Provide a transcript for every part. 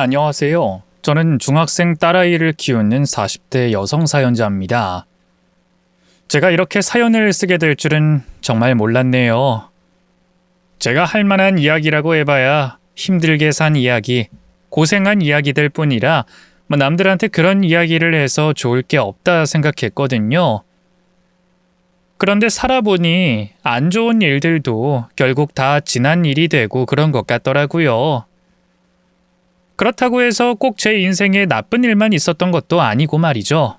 안녕하세요. 저는 중학생 딸아이를 키우는 40대 여성 사연자입니다. 제가 이렇게 사연을 쓰게 될 줄은 정말 몰랐네요. 제가 할 만한 이야기라고 해봐야 힘들게 산 이야기, 고생한 이야기들 뿐이라 남들한테 그런 이야기를 해서 좋을 게 없다 생각했거든요. 그런데 살아보니 안 좋은 일들도 결국 다 지난 일이 되고 그런 것 같더라고요. 그렇다고 해서 꼭 제 인생에 나쁜 일만 있었던 것도 아니고 말이죠.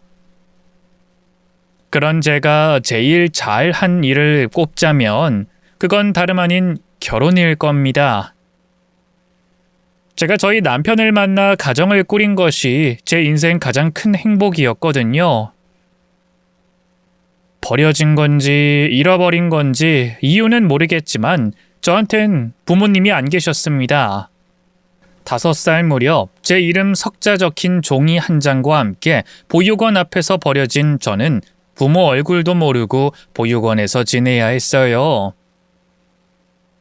그런 제가 제일 잘한 일을 꼽자면 그건 다름 아닌 결혼일 겁니다. 제가 저희 남편을 만나 가정을 꾸린 것이 제 인생 가장 큰 행복이었거든요. 버려진 건지 잃어버린 건지 이유는 모르겠지만 저한텐 부모님이 안 계셨습니다. 5살 무렵 제 이름 석자 적힌 종이 한 장과 함께 보육원 앞에서 버려진 저는 부모 얼굴도 모르고 보육원에서 지내야 했어요.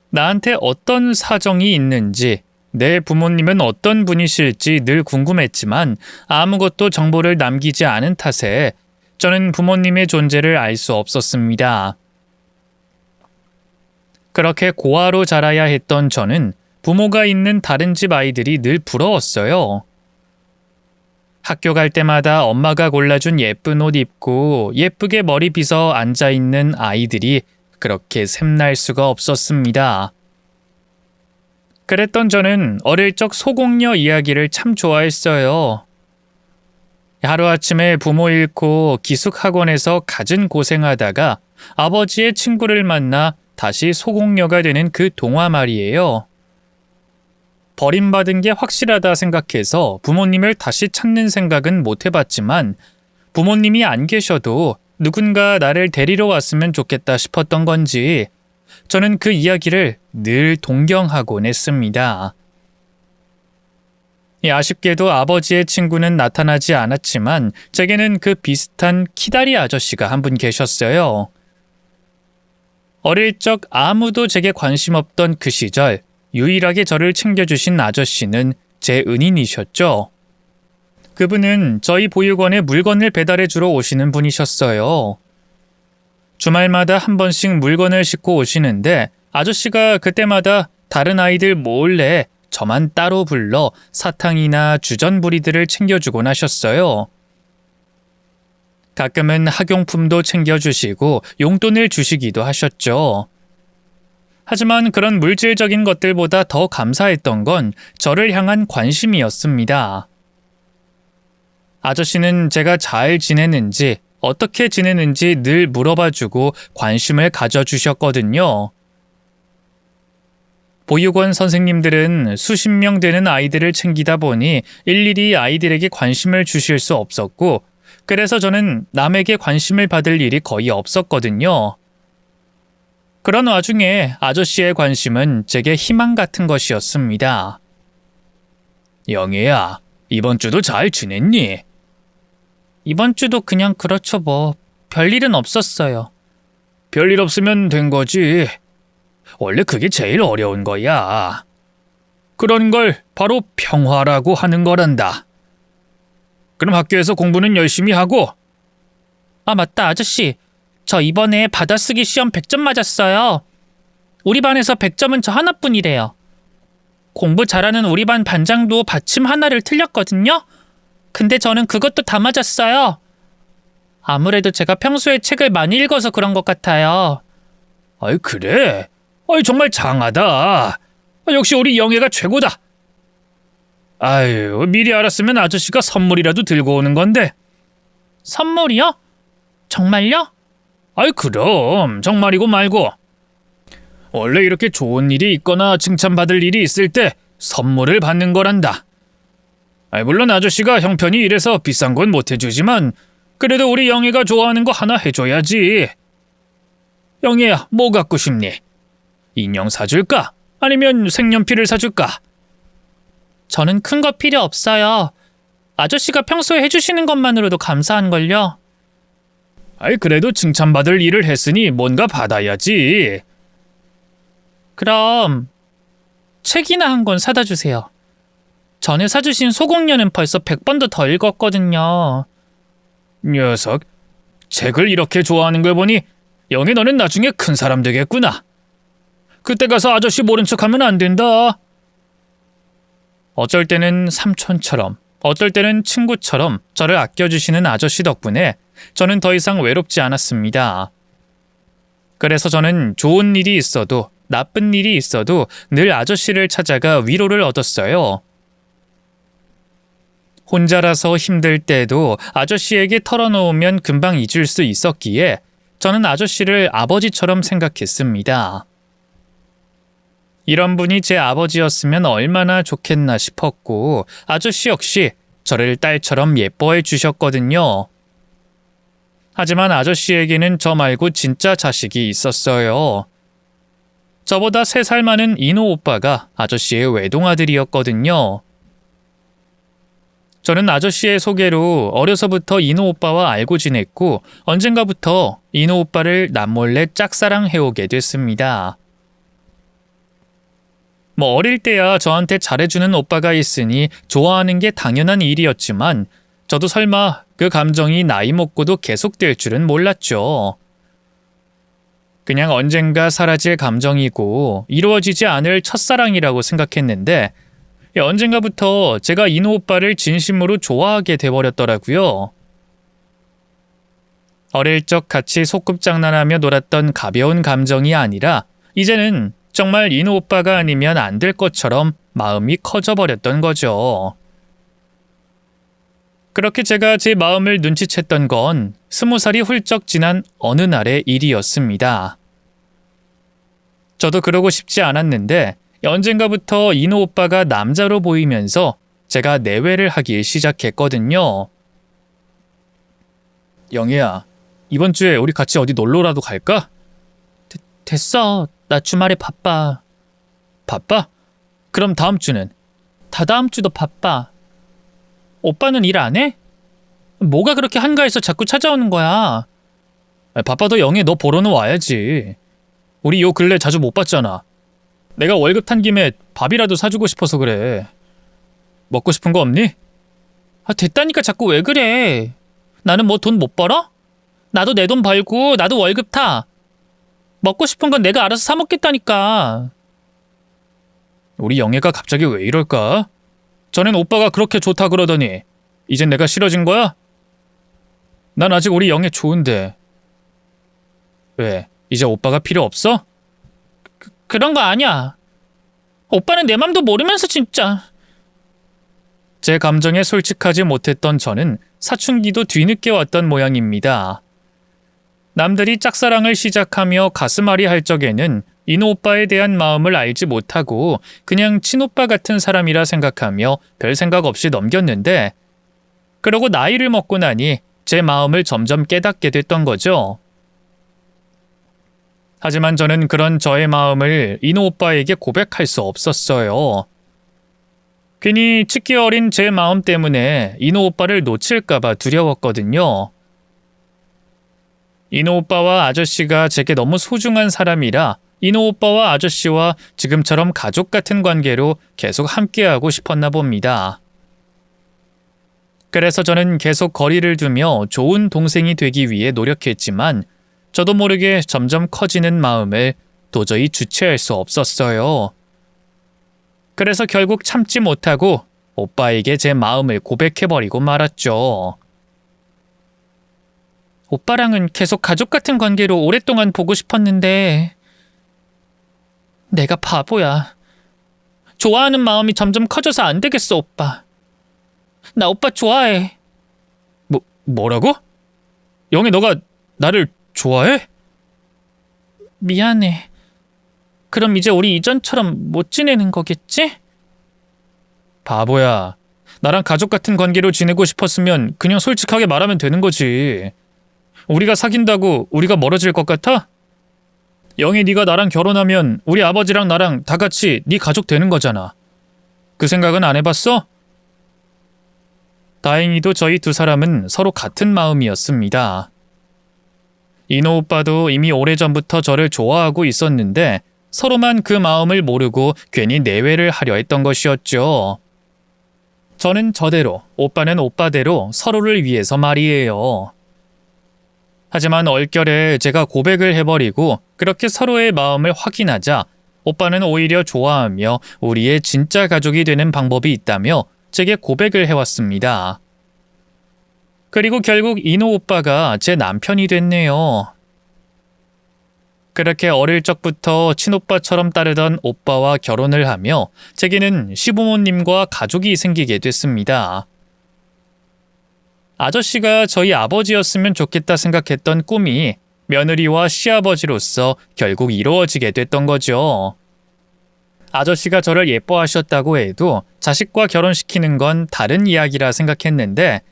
나한테 어떤 사정이 있는지, 내 부모님은 어떤 분이실지 늘 궁금했지만 아무것도 정보를 남기지 않은 탓에 저는 부모님의 존재를 알 수 없었습니다. 그렇게 고아로 자라야 했던 저는 부모가 있는 다른 집 아이들이 늘 부러웠어요. 학교 갈 때마다 엄마가 골라준 예쁜 옷 입고 예쁘게 머리 빗어 앉아있는 아이들이 그렇게 샘날 수가 없었습니다. 그랬던 저는 어릴 적 소공녀 이야기를 참 좋아했어요. 하루아침에 부모 잃고 기숙학원에서 갖은 고생하다가 아버지의 친구를 만나 다시 소공녀가 되는 그 동화 말이에요. 버림받은 게 확실하다 생각해서 부모님을 다시 찾는 생각은 못 해봤지만 부모님이 안 계셔도 누군가 나를 데리러 왔으면 좋겠다 싶었던 건지 저는 그 이야기를 늘 동경하곤 했습니다. 아쉽게도 아버지의 친구는 나타나지 않았지만 제게는 그 비슷한 키다리 아저씨가 한 분 계셨어요. 어릴 적 아무도 제게 관심 없던 그 시절 유일하게 저를 챙겨주신 아저씨는 제 은인이셨죠. 그분은 저희 보육원에 물건을 배달해 주러 오시는 분이셨어요. 주말마다 한 번씩 물건을 싣고 오시는데 아저씨가 그때마다 다른 아이들 몰래 저만 따로 불러 사탕이나 주전부리들을 챙겨주곤 하셨어요. 가끔은 학용품도 챙겨주시고 용돈을 주시기도 하셨죠. 하지만 그런 물질적인 것들보다 더 감사했던 건 저를 향한 관심이었습니다. 아저씨는 제가 잘 지내는지, 어떻게 지내는지 늘 물어봐주고 관심을 가져주셨거든요. 보육원 선생님들은 수십 명 되는 아이들을 챙기다 보니 일일이 아이들에게 관심을 주실 수 없었고, 그래서 저는 남에게 관심을 받을 일이 거의 없었거든요. 그런 와중에 아저씨의 관심은 제게 희망 같은 것이었습니다. 영애야, 이번 주도 잘 지냈니? 이번 주도 그냥 그렇죠 뭐. 별일은 없었어요. 별일 없으면 된 거지. 원래 그게 제일 어려운 거야. 그런 걸 바로 평화라고 하는 거란다. 그럼 학교에서 공부는 열심히 하고. 아 맞다 아저씨. 저 이번에 받아쓰기 시험 100점 맞았어요. 우리 반에서 100점은 저 하나뿐이래요. 공부 잘하는 우리 반 반장도 받침 하나를 틀렸거든요. 근데 저는 그것도 다 맞았어요. 아무래도 제가 평소에 책을 많이 읽어서 그런 것 같아요. 아이 그래? 아이 정말 장하다. 역시 우리 영애가 최고다. 아유 미리 알았으면 아저씨가 선물이라도 들고 오는 건데. 선물이요? 정말요? 아이 그럼 정말이고 말고. 원래 이렇게 좋은 일이 있거나 칭찬받을 일이 있을 때 선물을 받는 거란다. 물론 아저씨가 형편이 이래서 비싼 건 못 해주지만 그래도 우리 영애가 좋아하는 거 하나 해줘야지. 영애야 뭐 갖고 싶니? 인형 사줄까? 아니면 색연필을 사줄까? 저는 큰 거 필요 없어요. 아저씨가 평소에 해주시는 것만으로도 감사한걸요. 아이 그래도 칭찬받을 일을 했으니 뭔가 받아야지. 그럼 책이나 한 권 사다 주세요. 전에 사주신 소공녀는 벌써 100번도 더 읽었거든요. 녀석, 책을 이렇게 좋아하는 걸 보니 영희 너는 나중에 큰 사람 되겠구나. 그때 가서 아저씨 모른 척하면 안 된다. 어쩔 때는 삼촌처럼, 어떨 때는 친구처럼 저를 아껴주시는 아저씨 덕분에 저는 더 이상 외롭지 않았습니다. 그래서 저는 좋은 일이 있어도 나쁜 일이 있어도 늘 아저씨를 찾아가 위로를 얻었어요. 혼자라서 힘들 때도 아저씨에게 털어놓으면 금방 잊을 수 있었기에 저는 아저씨를 아버지처럼 생각했습니다. 이런 분이 제 아버지였으면 얼마나 좋겠나 싶었고 아저씨 역시 저를 딸처럼 예뻐해 주셨거든요. 하지만 아저씨에게는 저 말고 진짜 자식이 있었어요. 저보다 3살 많은 인호 오빠가 아저씨의 외동아들이었거든요. 저는 아저씨의 소개로 어려서부터 인호 오빠와 알고 지냈고 언젠가부터 인호 오빠를 남몰래 짝사랑해오게 됐습니다. 어릴 때야 저한테 잘해주는 오빠가 있으니 좋아하는 게 당연한 일이었지만 저도 설마 그 감정이 나이 먹고도 계속될 줄은 몰랐죠. 그냥 언젠가 사라질 감정이고 이루어지지 않을 첫사랑이라고 생각했는데 언젠가부터 제가 인호 오빠를 진심으로 좋아하게 돼버렸더라고요. 어릴 적 같이 소꿉장난하며 놀았던 가벼운 감정이 아니라 이제는 정말 인호 오빠가 아니면 안 될 것처럼 마음이 커져버렸던 거죠. 그렇게 제가 제 마음을 눈치챘던 건 20살이 훌쩍 지난 어느 날의 일이었습니다. 저도 그러고 싶지 않았는데 언젠가부터 인호 오빠가 남자로 보이면서 제가 내외를 하기 시작했거든요. 영희야, 이번 주에 우리 같이 어디 놀러라도 갈까? 됐어. 나 주말에 바빠. 바빠? 그럼 다음 주는? 다다음 주도 바빠. 오빠는 일 안 해? 뭐가 그렇게 한가해서 자꾸 찾아오는 거야? 바빠도 영희 너 보러는 와야지. 우리 요 근래 자주 못 봤잖아. 내가 월급 탄 김에 밥이라도 사주고 싶어서 그래. 먹고 싶은 거 없니? 됐다니까 자꾸 왜 그래. 나는 뭐 돈 못 벌어? 나도 내 돈 벌고 나도 월급 타. 먹고 싶은 건 내가 알아서 사 먹겠다니까. 우리 영애가 갑자기 왜 이럴까? 전엔 오빠가 그렇게 좋다 그러더니 이젠 내가 싫어진 거야? 난 아직 우리 영애 좋은데. 왜? 이제 오빠가 필요 없어? 그런 거 아니야. 오빠는 내 맘도 모르면서 진짜. 제 감정에 솔직하지 못했던 저는 사춘기도 뒤늦게 왔던 모양입니다. 남들이 짝사랑을 시작하며 가슴앓이 할 적에는 인호 오빠에 대한 마음을 알지 못하고 그냥 친오빠 같은 사람이라 생각하며 별 생각 없이 넘겼는데 그러고 나이를 먹고 나니 제 마음을 점점 깨닫게 됐던 거죠. 하지만 저는 그런 저의 마음을 인호 오빠에게 고백할 수 없었어요. 괜히 치기 어린 제 마음 때문에 인호 오빠를 놓칠까봐 두려웠거든요. 인호 오빠와 아저씨가 제게 너무 소중한 사람이라 인호 오빠와 아저씨와 지금처럼 가족 같은 관계로 계속 함께하고 싶었나 봅니다. 그래서 저는 계속 거리를 두며 좋은 동생이 되기 위해 노력했지만 저도 모르게 점점 커지는 마음을 도저히 주체할 수 없었어요. 그래서 결국 참지 못하고 오빠에게 제 마음을 고백해버리고 말았죠. 오빠랑은 계속 가족 같은 관계로 오랫동안 보고 싶었는데 내가 바보야. 좋아하는 마음이 점점 커져서 안 되겠어, 오빠. 나 오빠 좋아해. 뭐라고? 영애 너가 나를 좋아해? 미안해. 그럼 이제 우리 이전처럼 못 지내는 거겠지? 바보야. 나랑 가족 같은 관계로 지내고 싶었으면 그냥 솔직하게 말하면 되는 거지. 우리가 사귄다고 우리가 멀어질 것 같아? 영희 네가 나랑 결혼하면 우리 아버지랑 나랑 다 같이 네 가족 되는 거잖아. 그 생각은 안 해봤어? 다행히도 저희 두 사람은 서로 같은 마음이었습니다. 인호 오빠도 이미 오래전부터 저를 좋아하고 있었는데 서로만 그 마음을 모르고 괜히 내외를 하려 했던 것이었죠. 저는 저대로, 오빠는 오빠대로 서로를 위해서 말이에요. 하지만 얼결에 제가 고백을 해버리고 그렇게 서로의 마음을 확인하자 오빠는 오히려 좋아하며 우리의 진짜 가족이 되는 방법이 있다며 제게 고백을 해왔습니다. 그리고 결국 이노 오빠가 제 남편이 됐네요. 그렇게 어릴 적부터 친오빠처럼 따르던 오빠와 결혼을 하며 제게는 시부모님과 가족이 생기게 됐습니다. 아저씨가 저희 아버지였으면 좋겠다 생각했던 꿈이 며느리와 시아버지로서 결국 이루어지게 됐던 거죠. 아저씨가 저를 예뻐하셨다고 해도 자식과 결혼시키는 건 다른 이야기라 생각했는데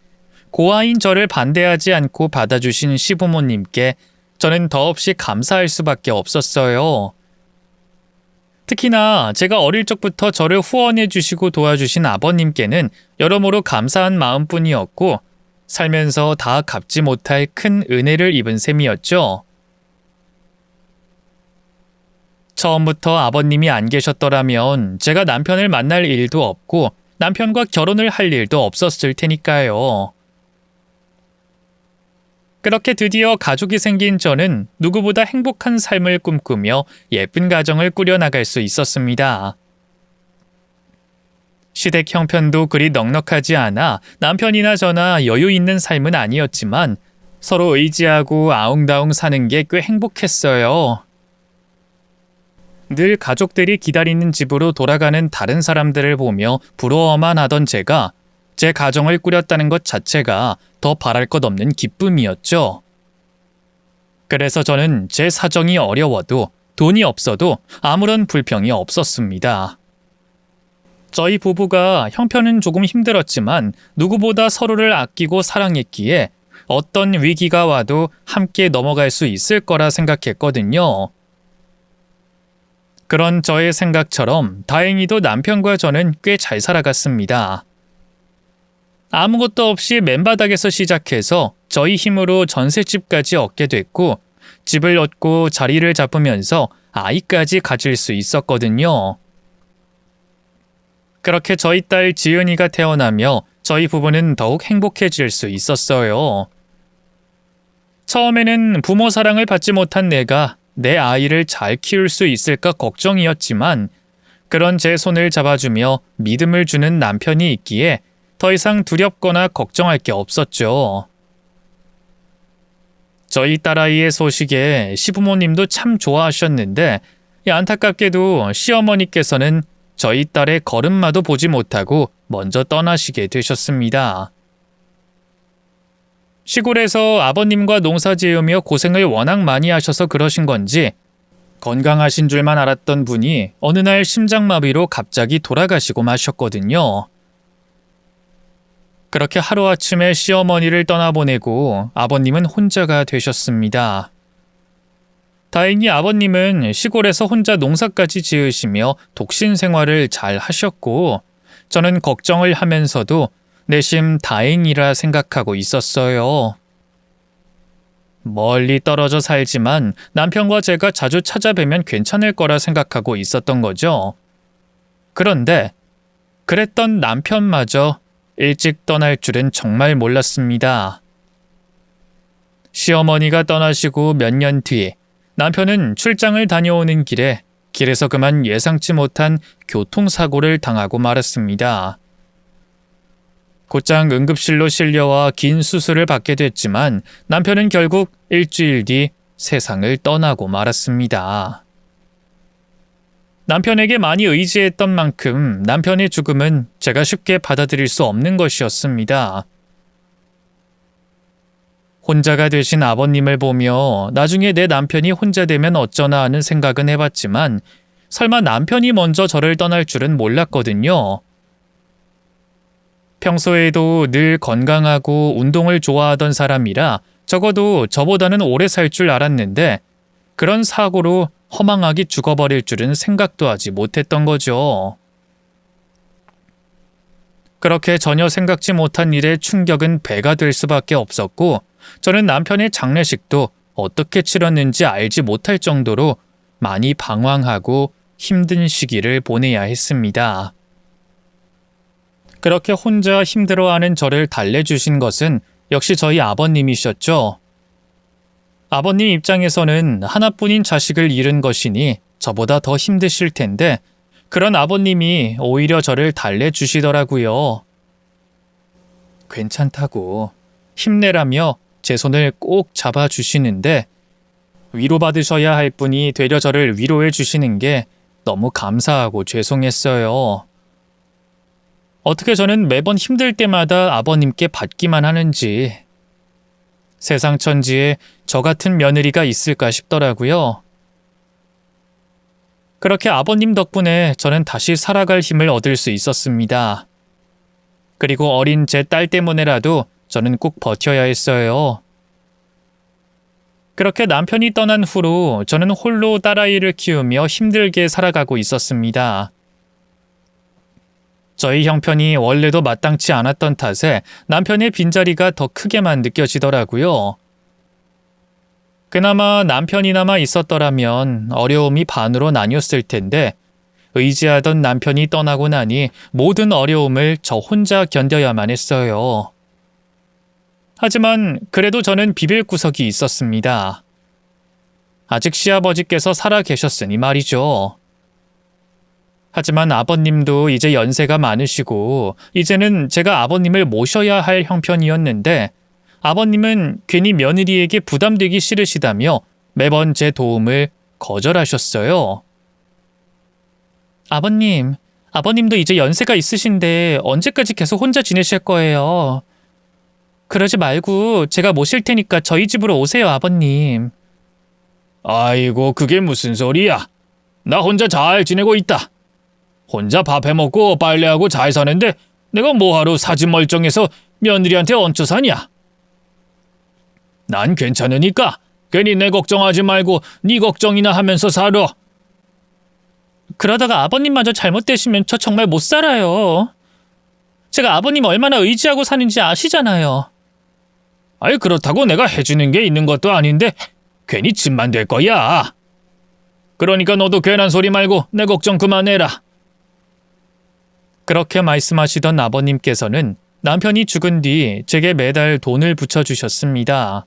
고아인 저를 반대하지 않고 받아주신 시부모님께 저는 더없이 감사할 수밖에 없었어요. 특히나 제가 어릴 적부터 저를 후원해 주시고 도와주신 아버님께는 여러모로 감사한 마음뿐이었고 살면서 다 갚지 못할 큰 은혜를 입은 셈이었죠. 처음부터 아버님이 안 계셨더라면 제가 남편을 만날 일도 없고 남편과 결혼을 할 일도 없었을 테니까요. 그렇게 드디어 가족이 생긴 저는 누구보다 행복한 삶을 꿈꾸며 예쁜 가정을 꾸려나갈 수 있었습니다. 시댁 형편도 그리 넉넉하지 않아 남편이나 저나 여유 있는 삶은 아니었지만 서로 의지하고 아웅다웅 사는 게 꽤 행복했어요. 늘 가족들이 기다리는 집으로 돌아가는 다른 사람들을 보며 부러워만 하던 제가 제 가정을 꾸렸다는 것 자체가 더 바랄 것 없는 기쁨이었죠. 그래서 저는 제 사정이 어려워도 돈이 없어도 아무런 불평이 없었습니다. 저희 부부가 형편은 조금 힘들었지만 누구보다 서로를 아끼고 사랑했기에 어떤 위기가 와도 함께 넘어갈 수 있을 거라 생각했거든요. 그런 저의 생각처럼 다행히도 남편과 저는 꽤 잘 살아갔습니다. 아무것도 없이 맨바닥에서 시작해서 저희 힘으로 전셋집까지 얻게 됐고 집을 얻고 자리를 잡으면서 아이까지 가질 수 있었거든요. 그렇게 저희 딸 지은이가 태어나며 저희 부부는 더욱 행복해질 수 있었어요. 처음에는 부모 사랑을 받지 못한 내가 내 아이를 잘 키울 수 있을까 걱정이었지만 그런 제 손을 잡아주며 믿음을 주는 남편이 있기에 더 이상 두렵거나 걱정할 게 없었죠. 저희 딸아이의 소식에 시부모님도 참 좋아하셨는데 안타깝게도 시어머니께서는 저희 딸의 걸음마도 보지 못하고 먼저 떠나시게 되셨습니다. 시골에서 아버님과 농사 지으며 고생을 워낙 많이 하셔서 그러신 건지 건강하신 줄만 알았던 분이 어느 날 심장마비로 갑자기 돌아가시고 마셨거든요. 그렇게 하루아침에 시어머니를 떠나보내고 아버님은 혼자가 되셨습니다. 다행히 아버님은 시골에서 혼자 농사까지 지으시며 독신 생활을 잘 하셨고 저는 걱정을 하면서도 내심 다행이라 생각하고 있었어요. 멀리 떨어져 살지만 남편과 제가 자주 찾아뵈면 괜찮을 거라 생각하고 있었던 거죠. 그런데 그랬던 남편마저 일찍 떠날 줄은 정말 몰랐습니다. 시어머니가 떠나시고 몇 년 뒤 남편은 출장을 다녀오는 길에 길에서 그만 예상치 못한 교통사고를 당하고 말았습니다. 곧장 응급실로 실려와 긴 수술을 받게 됐지만 남편은 결국 일주일 뒤 세상을 떠나고 말았습니다. 남편에게 많이 의지했던 만큼 남편의 죽음은 제가 쉽게 받아들일 수 없는 것이었습니다. 혼자가 되신 아버님을 보며 나중에 내 남편이 혼자 되면 어쩌나 하는 생각은 해봤지만 설마 남편이 먼저 저를 떠날 줄은 몰랐거든요. 평소에도 늘 건강하고 운동을 좋아하던 사람이라 적어도 저보다는 오래 살 줄 알았는데 그런 사고로 허망하게 죽어버릴 줄은 생각도 하지 못했던 거죠. 그렇게 전혀 생각지 못한 일에 충격은 배가 될 수밖에 없었고 저는 남편의 장례식도 어떻게 치렀는지 알지 못할 정도로 많이 방황하고 힘든 시기를 보내야 했습니다. 그렇게 혼자 힘들어하는 저를 달래주신 것은 역시 저희 아버님이셨죠. 아버님 입장에서는 하나뿐인 자식을 잃은 것이니 저보다 더 힘드실 텐데 그런 아버님이 오히려 저를 달래주시더라고요. 괜찮다고 힘내라며 제 손을 꼭 잡아주시는데 위로받으셔야 할 분이 되려 저를 위로해 주시는 게 너무 감사하고 죄송했어요. 어떻게 저는 매번 힘들 때마다 아버님께 받기만 하는지 세상 천지에 저 같은 며느리가 있을까 싶더라고요. 그렇게 아버님 덕분에 저는 다시 살아갈 힘을 얻을 수 있었습니다. 그리고 어린 제 딸 때문에라도 저는 꼭 버텨야 했어요. 그렇게 남편이 떠난 후로 저는 홀로 딸아이를 키우며 힘들게 살아가고 있었습니다. 저희 형편이 원래도 마땅치 않았던 탓에 남편의 빈자리가 더 크게만 느껴지더라고요. 그나마 남편이나마 있었더라면 어려움이 반으로 나뉘었을 텐데 의지하던 남편이 떠나고 나니 모든 어려움을 저 혼자 견뎌야만 했어요. 하지만 그래도 저는 비빌 구석이 있었습니다. 아직 시아버지께서 살아 계셨으니 말이죠. 하지만 아버님도 이제 연세가 많으시고 이제는 제가 아버님을 모셔야 할 형편이었는데 아버님은 괜히 며느리에게 부담되기 싫으시다며 매번 제 도움을 거절하셨어요. 아버님도 이제 연세가 있으신데 언제까지 계속 혼자 지내실 거예요. 그러지 말고 제가 모실 테니까 저희 집으로 오세요, 아버님. 아이고, 그게 무슨 소리야. 나 혼자 잘 지내고 있다. 혼자 밥 해먹고 빨래하고 잘 사는데 내가 뭐하러 사진 멀쩡해서 며느리한테 얹혀 사냐? 난 괜찮으니까 괜히 내 걱정하지 말고 네 걱정이나 하면서 살아. 그러다가 아버님마저 잘못되시면 저 정말 못 살아요. 제가 아버님 얼마나 의지하고 사는지 아시잖아요. 아이, 그렇다고 내가 해주는 게 있는 것도 아닌데 괜히 짐만 될 거야. 그러니까 너도 괜한 소리 말고 내 걱정 그만해라. 그렇게 말씀하시던 아버님께서는 남편이 죽은 뒤 제게 매달 돈을 붙여주셨습니다.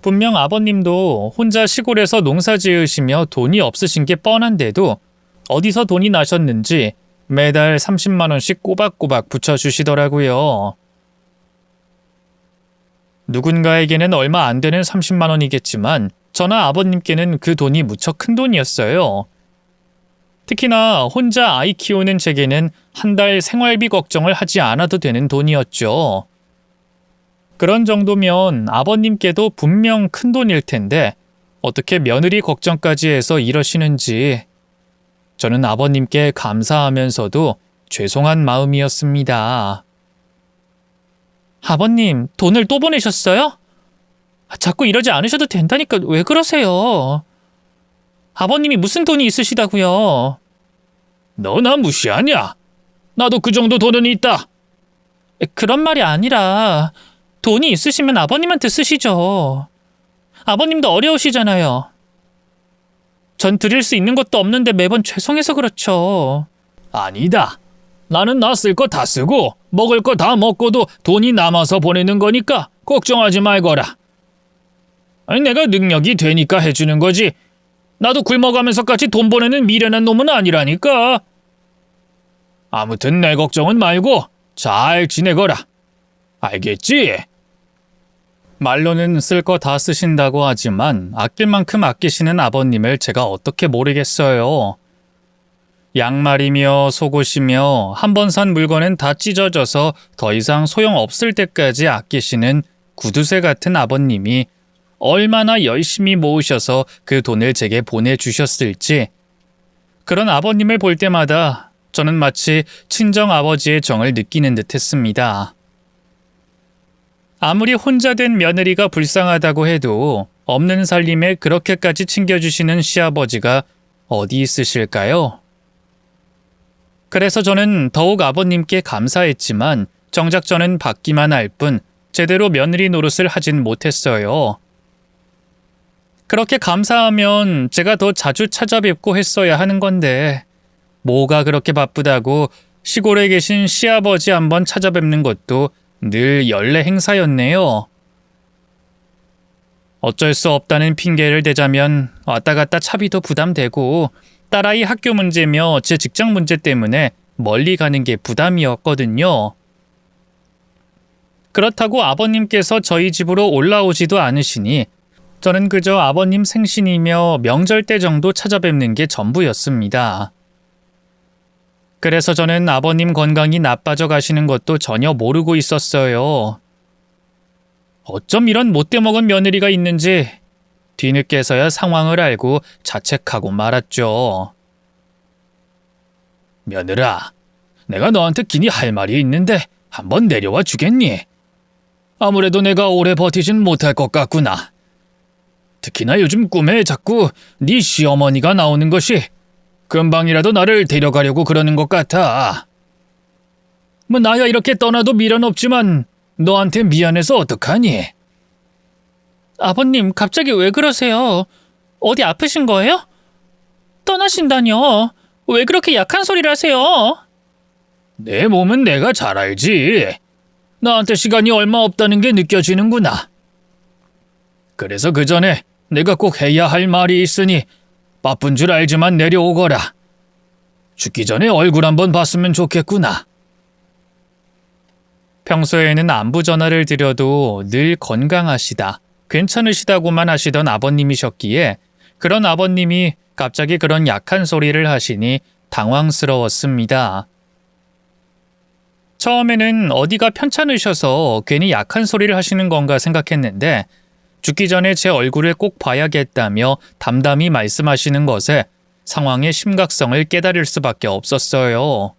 분명 아버님도 혼자 시골에서 농사 지으시며 돈이 없으신 게 뻔한데도 어디서 돈이 나셨는지 매달 30만 원씩 꼬박꼬박 붙여주시더라고요. 누군가에게는 얼마 안 되는 30만 원이겠지만 저나 아버님께는 그 돈이 무척 큰 돈이었어요. 특히나 혼자 아이 키우는 제게는 한 달 생활비 걱정을 하지 않아도 되는 돈이었죠. 그런 정도면 아버님께도 분명 큰 돈일 텐데 어떻게 며느리 걱정까지 해서 이러시는지 저는 아버님께 감사하면서도 죄송한 마음이었습니다. 아버님, 돈을 또 보내셨어요? 자꾸 이러지 않으셔도 된다니까 왜 그러세요? 아버님이 무슨 돈이 있으시다고요? 너 나 무시하냐? 나도 그 정도 돈은 있다. 그런 말이 아니라 돈이 있으시면 아버님한테 쓰시죠. 아버님도 어려우시잖아요. 전 드릴 수 있는 것도 없는데 매번 죄송해서 그렇죠. 아니다. 나는 나 쓸 거 다 쓰고 먹을 거 다 먹고도 돈이 남아서 보내는 거니까 걱정하지 말거라. 아니, 내가 능력이 되니까 해주는 거지. 나도 굶어가면서까지 돈 보내는 미련한 놈은 아니라니까. 아무튼 내 걱정은 말고 잘 지내거라. 알겠지? 말로는 쓸 거 다 쓰신다고 하지만 아낄 만큼 아끼시는 아버님을 제가 어떻게 모르겠어요. 양말이며 속옷이며 한 번 산 물건은 다 찢어져서 더 이상 소용없을 때까지 아끼시는 구두쇠 같은 아버님이 얼마나 열심히 모으셔서 그 돈을 제게 보내주셨을지 그런 아버님을 볼 때마다 저는 마치 친정아버지의 정을 느끼는 듯 했습니다. 아무리 혼자 된 며느리가 불쌍하다고 해도 없는 살림에 그렇게까지 챙겨주시는 시아버지가 어디 있으실까요? 그래서 저는 더욱 아버님께 감사했지만 정작 저는 받기만 할 뿐 제대로 며느리 노릇을 하진 못했어요. 그렇게 감사하면 제가 더 자주 찾아뵙고 했어야 하는 건데 뭐가 그렇게 바쁘다고 시골에 계신 시아버지 한번 찾아뵙는 것도 늘 연례 행사였네요. 어쩔 수 없다는 핑계를 대자면 왔다 갔다 차비도 부담되고 딸아이 학교 문제며 제 직장 문제 때문에 멀리 가는 게 부담이었거든요. 그렇다고 아버님께서 저희 집으로 올라오지도 않으시니 저는 그저 아버님 생신이며 명절 때 정도 찾아뵙는 게 전부였습니다. 그래서 저는 아버님 건강이 나빠져 가시는 것도 전혀 모르고 있었어요. 어쩜 이런 못돼 먹은 며느리가 있는지 뒤늦게서야 상황을 알고 자책하고 말았죠. 며느라, 내가 너한테 긴히 할 말이 있는데 한번 내려와 주겠니? 아무래도 내가 오래 버티진 못할 것 같구나. 특히나 요즘 꿈에 자꾸 네 시어머니가 나오는 것이 금방이라도 나를 데려가려고 그러는 것 같아. 뭐 나야 이렇게 떠나도 미련 없지만 너한테 미안해서 어떡하니? 아버님, 갑자기 왜 그러세요? 어디 아프신 거예요? 떠나신다뇨? 왜 그렇게 약한 소리를 하세요? 내 몸은 내가 잘 알지. 나한테 시간이 얼마 없다는 게 느껴지는구나. 그래서 그 전에 내가 꼭 해야 할 말이 있으니 바쁜 줄 알지만 내려오거라. 죽기 전에 얼굴 한번 봤으면 좋겠구나. 평소에는 안부 전화를 드려도 늘 건강하시다, 괜찮으시다고만 하시던 아버님이셨기에 그런 아버님이 갑자기 그런 약한 소리를 하시니 당황스러웠습니다. 처음에는 어디가 편찮으셔서 괜히 약한 소리를 하시는 건가 생각했는데 죽기 전에 제 얼굴을 꼭 봐야겠다며 담담히 말씀하시는 것에 상황의 심각성을 깨달을 수밖에 없었어요.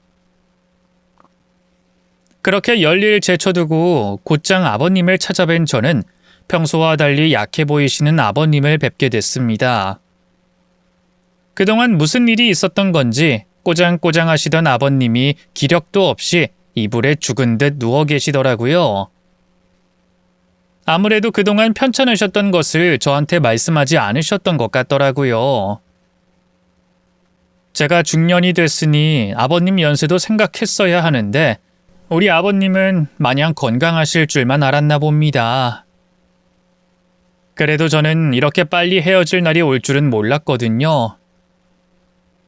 그렇게 열일 제쳐두고 곧장 아버님을 찾아뵌 저는 평소와 달리 약해 보이시는 아버님을 뵙게 됐습니다. 그동안 무슨 일이 있었던 건지 꼬장꼬장 하시던 아버님이 기력도 없이 이불에 죽은 듯 누워 계시더라고요. 아무래도 그동안 편찮으셨던 것을 저한테 말씀하지 않으셨던 것 같더라고요. 제가 중년이 됐으니 아버님 연세도 생각했어야 하는데 우리 아버님은 마냥 건강하실 줄만 알았나 봅니다. 그래도 저는 이렇게 빨리 헤어질 날이 올 줄은 몰랐거든요.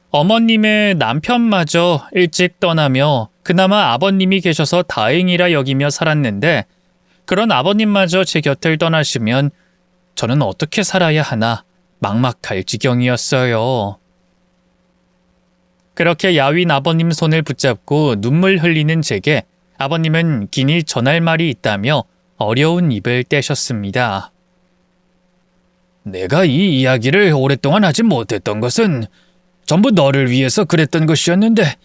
어머님의 남편마저 일찍 떠나며 그나마 아버님이 계셔서 다행이라 여기며 살았는데 그런 아버님마저 제 곁을 떠나시면 저는 어떻게 살아야 하나 막막할 지경이었어요. 그렇게 야윈 아버님 손을 붙잡고 눈물 흘리는 제게 아버님은 긴히 전할 말이 있다며 어려운 입을 떼셨습니다. 내가 이 이야기를 오랫동안 하지 못했던 것은 전부 너를 위해서 그랬던 것이었는데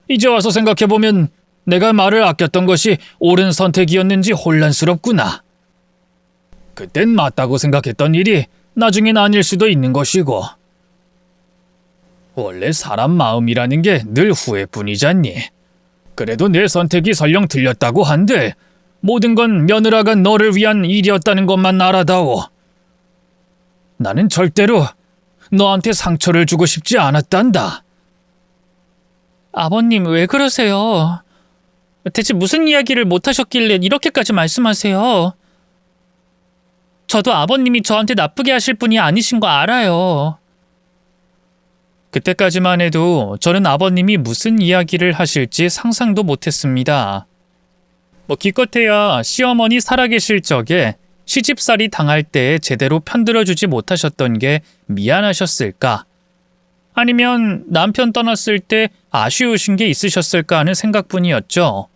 이제 와서 생각해보면 내가 말을 아꼈던 것이 옳은 선택이었는지 혼란스럽구나. 그땐 맞다고 생각했던 일이 나중엔 아닐 수도 있는 것이고 원래 사람 마음이라는 게 늘 후회뿐이잖니. 그래도 내 선택이 설령 틀렸다고 한들 모든 건 며느라가 너를 위한 일이었다는 것만 알아다오. 나는 절대로 너한테 상처를 주고 싶지 않았단다. 아버님, 왜 그러세요? 대체 무슨 이야기를 못하셨길래 이렇게까지 말씀하세요? 저도 아버님이 저한테 나쁘게 하실 분이 아니신 거 알아요. 그때까지만 해도 저는 아버님이 무슨 이야기를 하실지 상상도 못했습니다. 기껏해야 시어머니 살아계실 적에 시집살이 당할 때 제대로 편들어주지 못하셨던 게 미안하셨을까? 아니면 남편 떠났을 때 아쉬우신 게 있으셨을까 하는 생각뿐이었죠.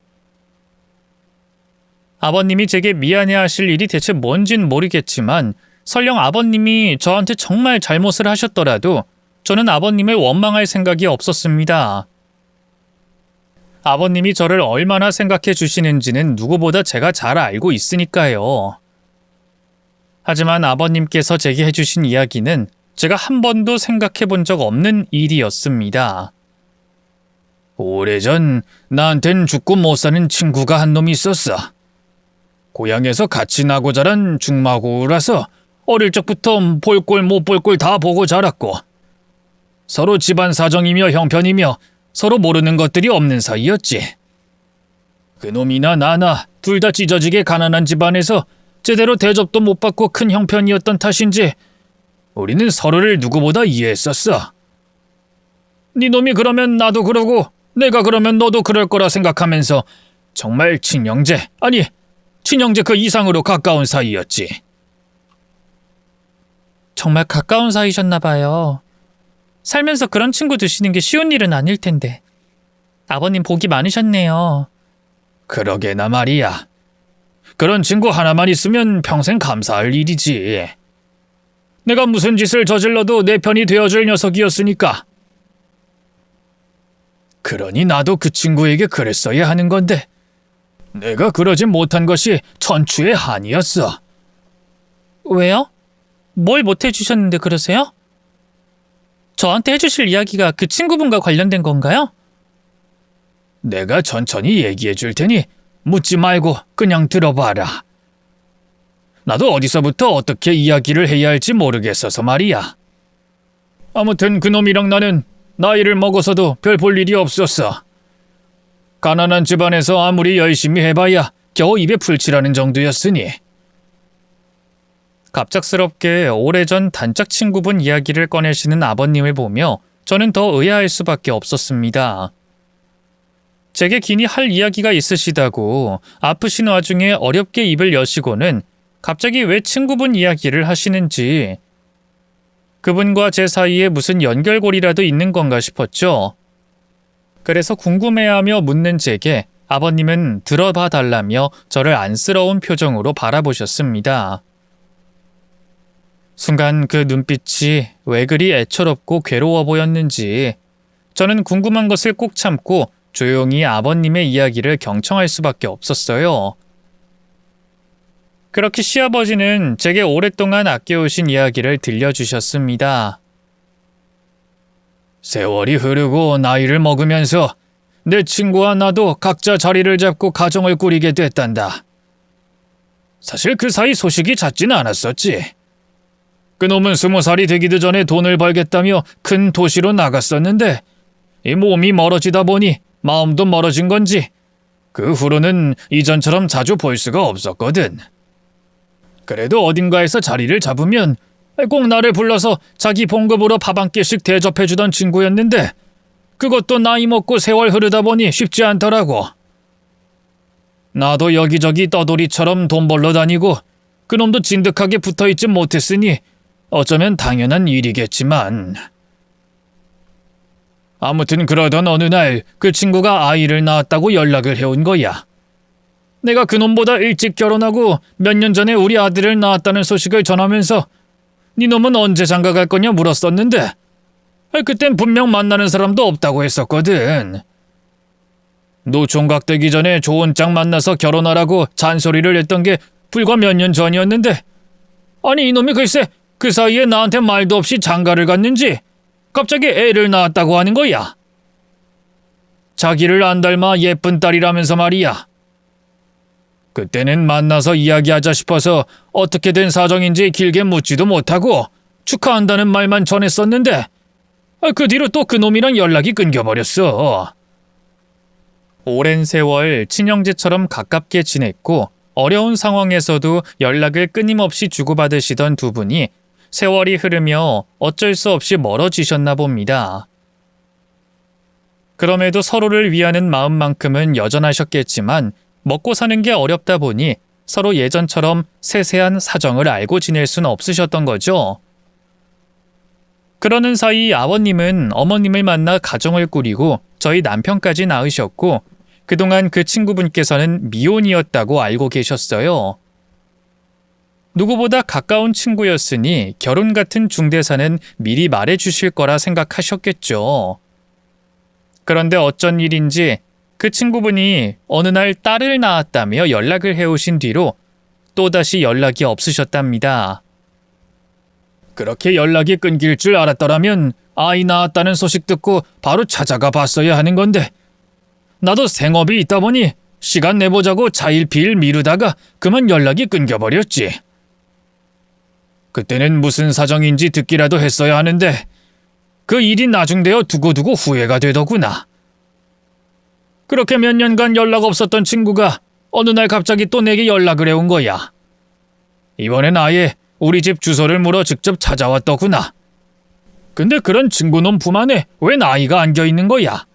아버님이 제게 미안해하실 일이 대체 뭔진 모르겠지만 설령 아버님이 저한테 정말 잘못을 하셨더라도 저는 아버님을 원망할 생각이 없었습니다. 아버님이 저를 얼마나 생각해 주시는지는 누구보다 제가 잘 알고 있으니까요. 하지만 아버님께서 제게 해주신 이야기는 제가 한 번도 생각해 본 적 없는 일이었습니다. 오래전 나한텐 죽고 못 사는 친구가 한 놈이 있었어. 고향에서 같이 나고 자란 중마고우라서 어릴 적부터 볼 꼴 못 볼 꼴 다 보고 자랐고 서로 집안 사정이며 형편이며 서로 모르는 것들이 없는 사이였지. 그놈이나 나나 둘 다 찢어지게 가난한 집안에서 제대로 대접도 못 받고 큰 형편이었던 탓인지 우리는 서로를 누구보다 이해했었어. 네 놈이 그러면 나도 그러고 내가 그러면 너도 그럴 거라 생각하면서 정말 친형제, 아니 친형제 그 이상으로 가까운 사이였지. 정말 가까운 사이셨나 봐요. 살면서 그런 친구 두시는 게 쉬운 일은 아닐 텐데. 아버님 복이 많으셨네요. 그러게나 말이야. 그런 친구 하나만 있으면 평생 감사할 일이지. 내가 무슨 짓을 저질러도 내 편이 되어줄 녀석이었으니까. 그러니 나도 그 친구에게 그랬어야 하는 건데 내가 그러지 못한 것이 천추의 한이었어. 왜요? 뭘 못해주셨는데 그러세요? 저한테 해주실 이야기가 그 친구분과 관련된 건가요? 내가 천천히 얘기해 줄 테니 묻지 말고 그냥 들어봐라. 나도 어디서부터 어떻게 이야기를 해야 할지 모르겠어서 말이야. 아무튼 그놈이랑 나는 나이를 먹어서도 별 볼 일이 없었어. 가난한 집안에서 아무리 열심히 해봐야 겨우 입에 풀칠하는 정도였으니. 갑작스럽게 오래전 단짝 친구분 이야기를 꺼내시는 아버님을 보며 저는 더 의아할 수밖에 없었습니다. 제게 기니 할 이야기가 있으시다고 아프신 와중에 어렵게 입을 여시고는 갑자기 왜 친구분 이야기를 하시는지, 그분과 제 사이에 무슨 연결고리라도 있는 건가 싶었죠. 그래서 궁금해하며 묻는 제게 아버님은 들어봐 달라며 저를 안쓰러운 표정으로 바라보셨습니다. 순간 그 눈빛이 왜 그리 애처롭고 괴로워 보였는지 저는 궁금한 것을 꼭 참고 조용히 아버님의 이야기를 경청할 수밖에 없었어요. 그렇게 시아버지는 제게 오랫동안 아껴오신 이야기를 들려주셨습니다. 세월이 흐르고 나이를 먹으면서 내 친구와 나도 각자 자리를 잡고 가정을 꾸리게 됐단다. 사실 그 사이 소식이 잦지는 않았었지. 그놈은 20살이 되기도 전에 돈을 벌겠다며 큰 도시로 나갔었는데 이 몸이 멀어지다 보니 마음도 멀어진 건지 그 후로는 이전처럼 자주 볼 수가 없었거든. 그래도 어딘가에서 자리를 잡으면 꼭 나를 불러서 자기 봉급으로 밥 한 끼씩 대접해주던 친구였는데 그것도 나이 먹고 세월 흐르다 보니 쉽지 않더라고. 나도 여기저기 떠돌이처럼 돈 벌러 다니고 그놈도 진득하게 붙어있지 못했으니 어쩌면 당연한 일이겠지만, 아무튼 그러던 어느 날 그 친구가 아이를 낳았다고 연락을 해온 거야. 내가 그놈보다 일찍 결혼하고 몇 년 전에 우리 아들을 낳았다는 소식을 전하면서 네 놈은 언제 장가갈 거냐 물었었는데 그땐 분명 만나는 사람도 없다고 했었거든. 노총각 되기 전에 좋은 짝 만나서 결혼하라고 잔소리를 했던 게 불과 몇 년 전이었는데, 아니 이놈이 글쎄 그 사이에 나한테 말도 없이 장가를 갔는지 갑자기 애를 낳았다고 하는 거야. 자기를 안 닮아 예쁜 딸이라면서 말이야. 그때는 만나서 이야기하자 싶어서 어떻게 된 사정인지 길게 묻지도 못하고 축하한다는 말만 전했었는데 그 뒤로 또 그놈이랑 연락이 끊겨버렸어. 오랜 세월 친형제처럼 가깝게 지냈고 어려운 상황에서도 연락을 끊임없이 주고받으시던 두 분이 세월이 흐르며 어쩔 수 없이 멀어지셨나 봅니다. 그럼에도 서로를 위하는 마음만큼은 여전하셨겠지만 먹고 사는 게 어렵다 보니 서로 예전처럼 세세한 사정을 알고 지낼 수는 없으셨던 거죠. 그러는 사이 아버님은 어머님을 만나 가정을 꾸리고 저희 남편까지 낳으셨고 그동안 그 친구분께서는 미혼이었다고 알고 계셨어요. 누구보다 가까운 친구였으니 결혼 같은 중대사는 미리 말해주실 거라 생각하셨겠죠. 그런데 어쩐 일인지 그 친구분이 어느 날 딸을 낳았다며 연락을 해오신 뒤로 또다시 연락이 없으셨답니다. 그렇게 연락이 끊길 줄 알았더라면 아이 낳았다는 소식 듣고 바로 찾아가 봤어야 하는 건데 나도 생업이 있다 보니 시간 내보자고 자일피일 미루다가 그만 연락이 끊겨버렸지. 그때는 무슨 사정인지 듣기라도 했어야 하는데 그 일이 나중되어 두고두고 후회가 되더구나. 그렇게 몇 년간 연락 없었던 친구가 어느 날 갑자기 또 내게 연락을 해온 거야. 이번엔 아예 우리 집 주소를 물어 직접 찾아왔더구나. 근데 그런 친구놈 품 안에 웬 아이가 안겨있는 거야.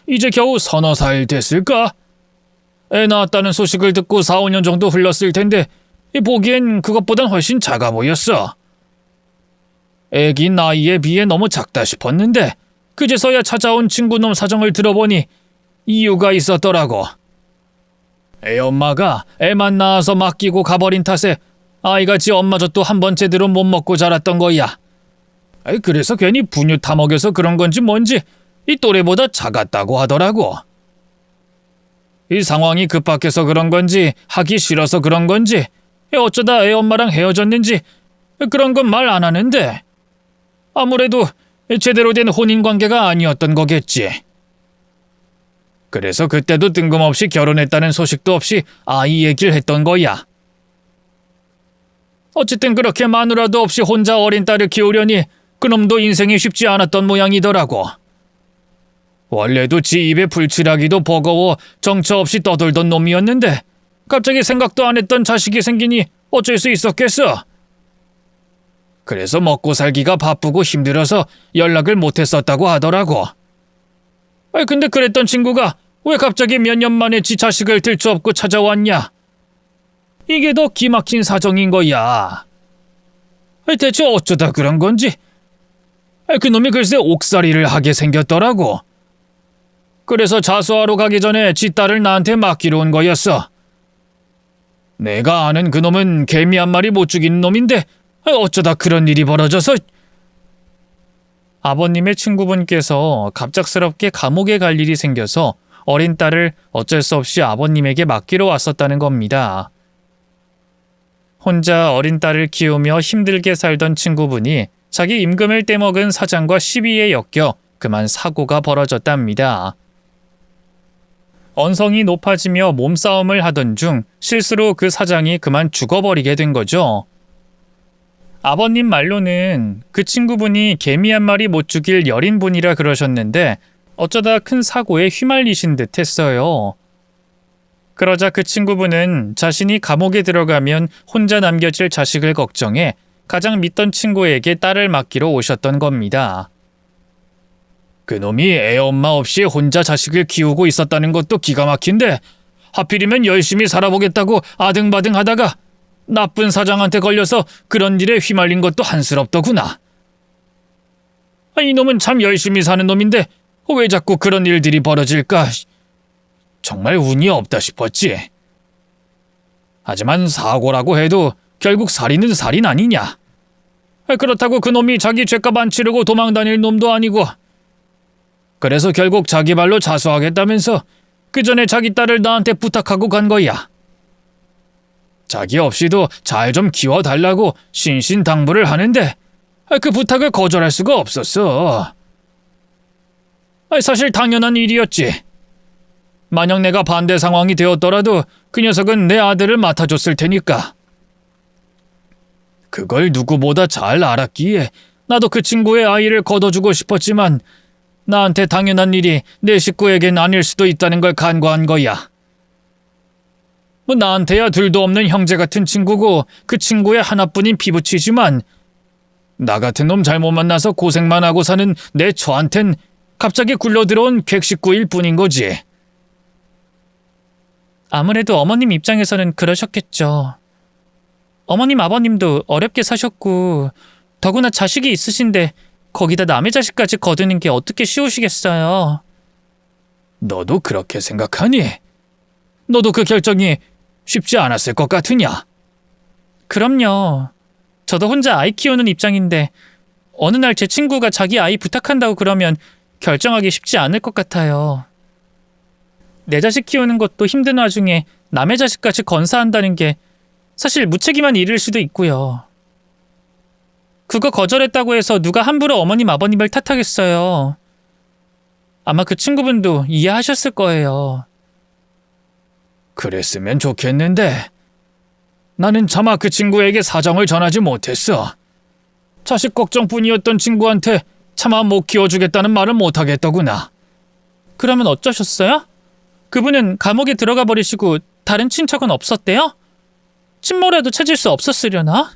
이제 겨우 서너 살 됐을까? 애 낳았다는 소식을 듣고 4, 5년 정도 흘렀을 텐데 보기엔 그것보단 훨씬 작아 보였어. 애기 나이에 비해 너무 작다 싶었는데 그제서야 찾아온 친구놈 사정을 들어보니 이유가 있었더라고. 애 엄마가 애만 낳아서 맡기고 가버린 탓에 아이가 지 엄마 젖도 한 번 제대로 못 먹고 자랐던 거야. 그래서 괜히 분유 타먹여서 그런 건지 뭔지 이 또래보다 작았다고 하더라고. 이 상황이 급박해서 그런 건지 하기 싫어서 그런 건지 어쩌다 애 엄마랑 헤어졌는지 그런 건 말 안 하는데 아무래도 제대로 된 혼인관계가 아니었던 거겠지. 그래서 그때도 뜬금없이 결혼했다는 소식도 없이 아이 얘기를 했던 거야. 어쨌든 그렇게 마누라도 없이 혼자 어린 딸을 키우려니 그놈도 인생이 쉽지 않았던 모양이더라고. 원래도 지 입에 불칠하기도 버거워 정처 없이 떠돌던 놈이었는데 갑자기 생각도 안 했던 자식이 생기니 어쩔 수 있었겠어. 그래서 먹고 살기가 바쁘고 힘들어서 연락을 못했었다고 하더라고. 근데 그랬던 친구가 왜 갑자기 몇 년 만에 지 자식을 들쳐업고 찾아왔냐? 이게 더 기막힌 사정인 거야. 대체 어쩌다 그런 건지. 그놈이 글쎄 옥살이를 하게 생겼더라고. 그래서 자수하러 가기 전에 지 딸을 나한테 맡기러 온 거였어. 내가 아는 그놈은 개미 한 마리 못 죽이는 놈인데 어쩌다 그런 일이 벌어져서. 아버님의 친구분께서 갑작스럽게 감옥에 갈 일이 생겨서 어린 딸을 어쩔 수 없이 아버님에게 맡기러 왔었다는 겁니다. 혼자 어린 딸을 키우며 힘들게 살던 친구분이 자기 임금을 떼먹은 사장과 시비에 엮여 그만 사고가 벌어졌답니다. 언성이 높아지며 몸싸움을 하던 중 실수로 그 사장이 그만 죽어버리게 된 거죠. 아버님 말로는 그 친구분이 개미 한 마리 못 죽일 여린 분이라 그러셨는데 어쩌다 큰 사고에 휘말리신 듯 했어요. 그러자 그 친구분은 자신이 감옥에 들어가면 혼자 남겨질 자식을 걱정해 가장 믿던 친구에게 딸을 맡기러 오셨던 겁니다. 그놈이 애 엄마 없이 혼자 자식을 키우고 있었다는 것도 기가 막힌데 하필이면 열심히 살아보겠다고 아등바등 하다가 나쁜 사장한테 걸려서 그런 일에 휘말린 것도 한스럽더구나. 이놈은 참 열심히 사는 놈인데 왜 자꾸 그런 일들이 벌어질까? 정말 운이 없다 싶었지. 하지만 사고라고 해도 결국 살인은 살인 아니냐. 그렇다고 그놈이 자기 죄값 안 치르고 도망다닐 놈도 아니고. 그래서 결국 자기 발로 자수하겠다면서 그 전에 자기 딸을 나한테 부탁하고 간 거야. 자기 없이도 잘 좀 키워달라고 신신당부를 하는데 그 부탁을 거절할 수가 없었어. 사실 당연한 일이었지. 만약 내가 반대 상황이 되었더라도 그 녀석은 내 아들을 맡아줬을 테니까. 그걸 누구보다 잘 알았기에 나도 그 친구의 아이를 거둬주고 싶었지만 나한테 당연한 일이 내 식구에겐 아닐 수도 있다는 걸 간과한 거야. 나한테야 둘도 없는 형제 같은 친구고 그 친구의 하나뿐인 피부치지만 나 같은 놈 잘못 만나서 고생만 하고 사는 내 처한텐 갑자기 굴러들어온 객식구일 뿐인 거지. 아무래도 어머님 입장에서는 그러셨겠죠. 어머님 아버님도 어렵게 사셨고 더구나 자식이 있으신데 거기다 남의 자식까지 거두는 게 어떻게 쉬우시겠어요. 너도 그렇게 생각하니? 너도 그 결정이 쉽지 않았을 것 같으냐? 그럼요. 저도 혼자 아이 키우는 입장인데 어느 날 제 친구가 자기 아이 부탁한다고 그러면 결정하기 쉽지 않을 것 같아요. 내 자식 키우는 것도 힘든 와중에 남의 자식까지 건사한다는 게 사실 무책임한 일일 수도 있고요. 그거 거절했다고 해서 누가 함부로 어머님 아버님을 탓하겠어요. 아마 그 친구분도 이해하셨을 거예요. 그랬으면 좋겠는데 나는 차마 그 친구에게 사정을 전하지 못했어. 자식 걱정뿐이었던 친구한테 차마 못 키워주겠다는 말은 못하겠더구나. 그러면 어쩌셨어요? 그분은 감옥에 들어가 버리시고 다른 친척은 없었대요? 친모라도 찾을 수 없었으려나?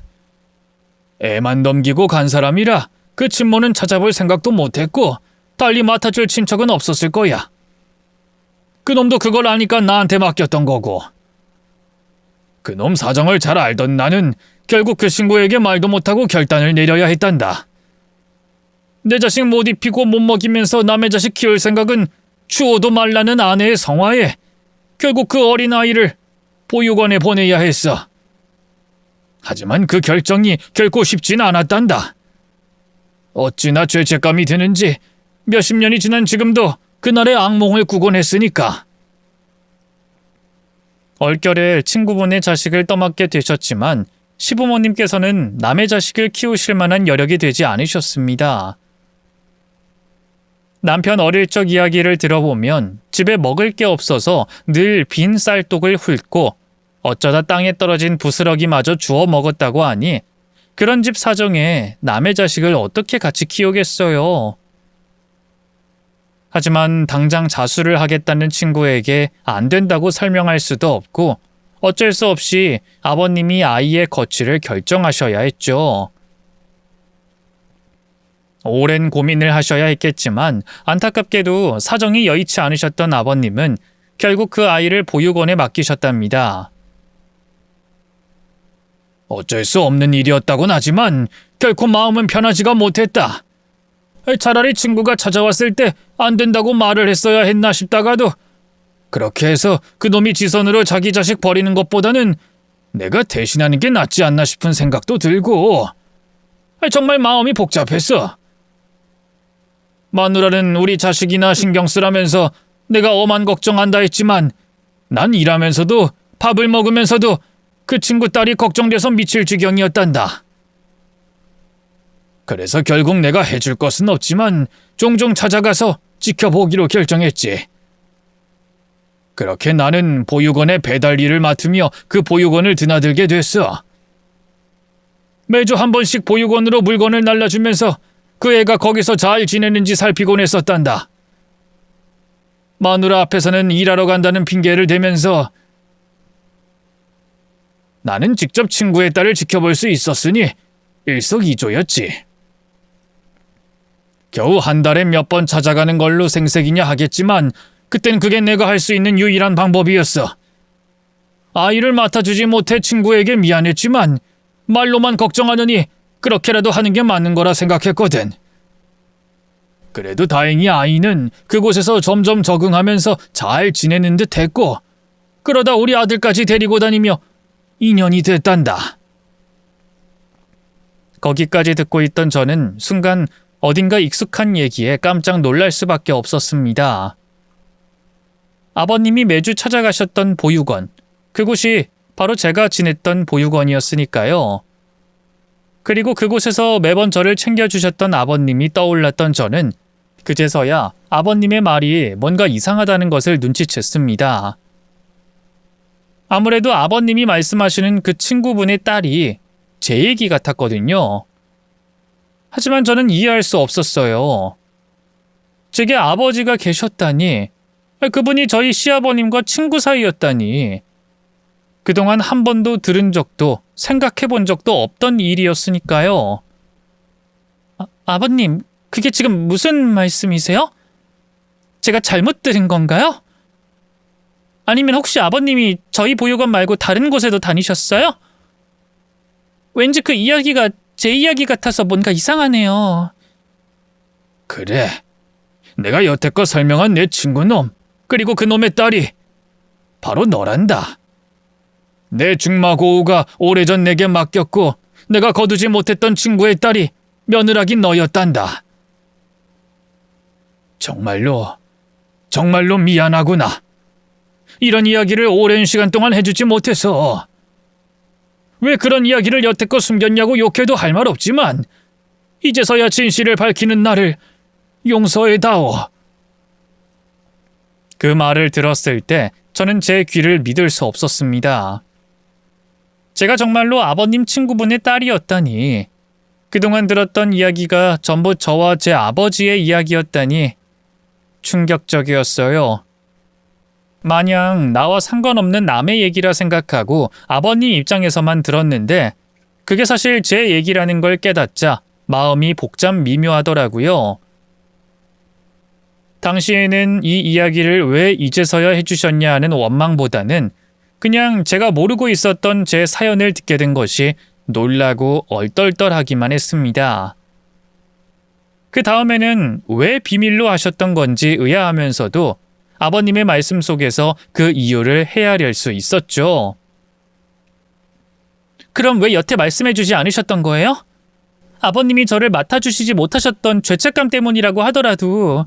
애만 넘기고 간 사람이라 그 친모는 찾아볼 생각도 못했고 달리 맡아줄 친척은 없었을 거야. 그놈도 그걸 아니까 나한테 맡겼던 거고. 그놈 사정을 잘 알던 나는 결국 그 친구에게 말도 못하고 결단을 내려야 했단다. 내 자식 못 입히고 못 먹이면서 남의 자식 키울 생각은 추워도 말라는 아내의 성화에 결국 그 어린아이를 보육원에 보내야 했어. 하지만 그 결정이 결코 쉽진 않았단다. 어찌나 죄책감이 드는지 몇십 년이 지난 지금도 그날의 악몽을 꾸곤 했으니까. 얼결에 친구분의 자식을 떠맡게 되셨지만 시부모님께서는 남의 자식을 키우실 만한 여력이 되지 않으셨습니다. 남편 어릴 적 이야기를 들어보면 집에 먹을 게 없어서 늘 빈 쌀독을 훑고 어쩌다 땅에 떨어진 부스러기마저 주워 먹었다고 하니 그런 집 사정에 남의 자식을 어떻게 같이 키우겠어요. 하지만 당장 자수를 하겠다는 친구에게 안 된다고 설명할 수도 없고 어쩔 수 없이 아버님이 아이의 거취를 결정하셔야 했죠. 오랜 고민을 하셔야 했겠지만 안타깝게도 사정이 여의치 않으셨던 아버님은 결국 그 아이를 보육원에 맡기셨답니다. 어쩔 수 없는 일이었다곤 하지만 결코 마음은 편하지가 못했다. 차라리 친구가 찾아왔을 때 안 된다고 말을 했어야 했나 싶다가도 그렇게 해서 그놈이 지선으로 자기 자식 버리는 것보다는 내가 대신하는 게 낫지 않나 싶은 생각도 들고 정말 마음이 복잡했어. 마누라는 우리 자식이나 신경 쓰라면서 내가 엄한 걱정한다 했지만 난 일하면서도 밥을 먹으면서도 그 친구 딸이 걱정돼서 미칠 지경이었단다. 그래서 결국 내가 해줄 것은 없지만 종종 찾아가서 지켜보기로 결정했지. 그렇게 나는 보육원의 배달 일을 맡으며 그 보육원을 드나들게 됐어. 매주 한 번씩 보육원으로 물건을 날라주면서 그 애가 거기서 잘 지내는지 살피곤 했었단다. 마누라 앞에서는 일하러 간다는 핑계를 대면서 나는 직접 친구의 딸을 지켜볼 수 있었으니 일석이조였지. 겨우 한 달에 몇 번 찾아가는 걸로 생색이냐 하겠지만 그땐 그게 내가 할 수 있는 유일한 방법이었어. 아이를 맡아주지 못해 친구에게 미안했지만 말로만 걱정하느니 그렇게라도 하는 게 맞는 거라 생각했거든. 그래도 다행히 아이는 그곳에서 점점 적응하면서 잘 지내는 듯 했고 그러다 우리 아들까지 데리고 다니며 2년이 됐단다. 거기까지 듣고 있던 저는 순간 어딘가 익숙한 얘기에 깜짝 놀랄 수밖에 없었습니다. 아버님이 매주 찾아가셨던 보육원, 그곳이 바로 제가 지냈던 보육원이었으니까요. 그리고 그곳에서 매번 저를 챙겨주셨던 아버님이 떠올랐던 저는 그제서야 아버님의 말이 뭔가 이상하다는 것을 눈치챘습니다. 아무래도 아버님이 말씀하시는 그 친구분의 딸이 제 얘기 같았거든요. 하지만 저는 이해할 수 없었어요. 제게 아버지가 계셨다니, 그분이 저희 시아버님과 친구 사이였다니, 그동안 한 번도 들은 적도 생각해 본 적도 없던 일이었으니까요. 아버님, 그게 지금 무슨 말씀이세요? 제가 잘못 들은 건가요? 아니면 혹시 아버님이 저희 보육원 말고 다른 곳에도 다니셨어요? 왠지 그 이야기가 제 이야기 같아서 뭔가 이상하네요. 그래. 내가 여태껏 설명한 내 친구놈, 그리고 그놈의 딸이 바로 너란다. 내 중마고우가 오래전 내게 맡겼고 내가 거두지 못했던 친구의 딸이 며느라기 너였단다. 정말로 미안하구나. 이런 이야기를 오랜 시간 동안 해주지 못해서. 왜 그런 이야기를 여태껏 숨겼냐고 욕해도 할 말 없지만 이제서야 진실을 밝히는 나를 용서해다오. 그 말을 들었을 때 저는 제 귀를 믿을 수 없었습니다. 제가 정말로 아버님 친구분의 딸이었다니, 그동안 들었던 이야기가 전부 저와 제 아버지의 이야기였다니 충격적이었어요. 마냥 나와 상관없는 남의 얘기라 생각하고 아버님 입장에서만 들었는데 그게 사실 제 얘기라는 걸 깨닫자 마음이 복잡 미묘하더라고요. 당시에는 이 이야기를 왜 이제서야 해주셨냐 하는 원망보다는 그냥 제가 모르고 있었던 제 사연을 듣게 된 것이 놀라고 얼떨떨하기만 했습니다. 그 다음에는 왜 비밀로 하셨던 건지 의아하면서도 아버님의 말씀 속에서 그 이유를 헤아릴 수 있었죠. 그럼 왜 여태 말씀해주지 않으셨던 거예요? 아버님이 저를 맡아주시지 못하셨던 죄책감 때문이라고 하더라도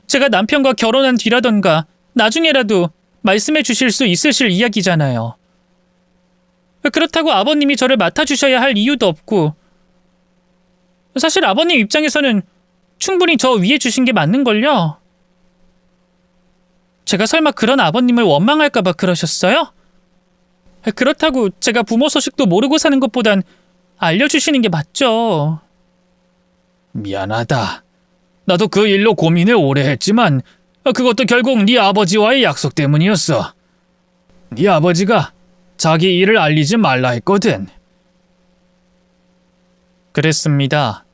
제가 남편과 결혼한 뒤라던가 나중에라도 말씀해 주실 수 있으실 이야기잖아요. 그렇다고 아버님이 저를 맡아주셔야 할 이유도 없고 사실 아버님 입장에서는 충분히 저 위해 주신 게 맞는걸요. 제가 설마 그런 아버님을 원망할까 봐 그러셨어요? 그렇다고 제가 부모 소식도 모르고 사는 것보단 알려주시는 게 맞죠. 미안하다. 나도 그 일로 고민을 오래 했지만 그것도 결국 네 아버지와의 약속 때문이었어. 네 아버지가 자기 일을 알리지 말라 했거든. 그랬습니다.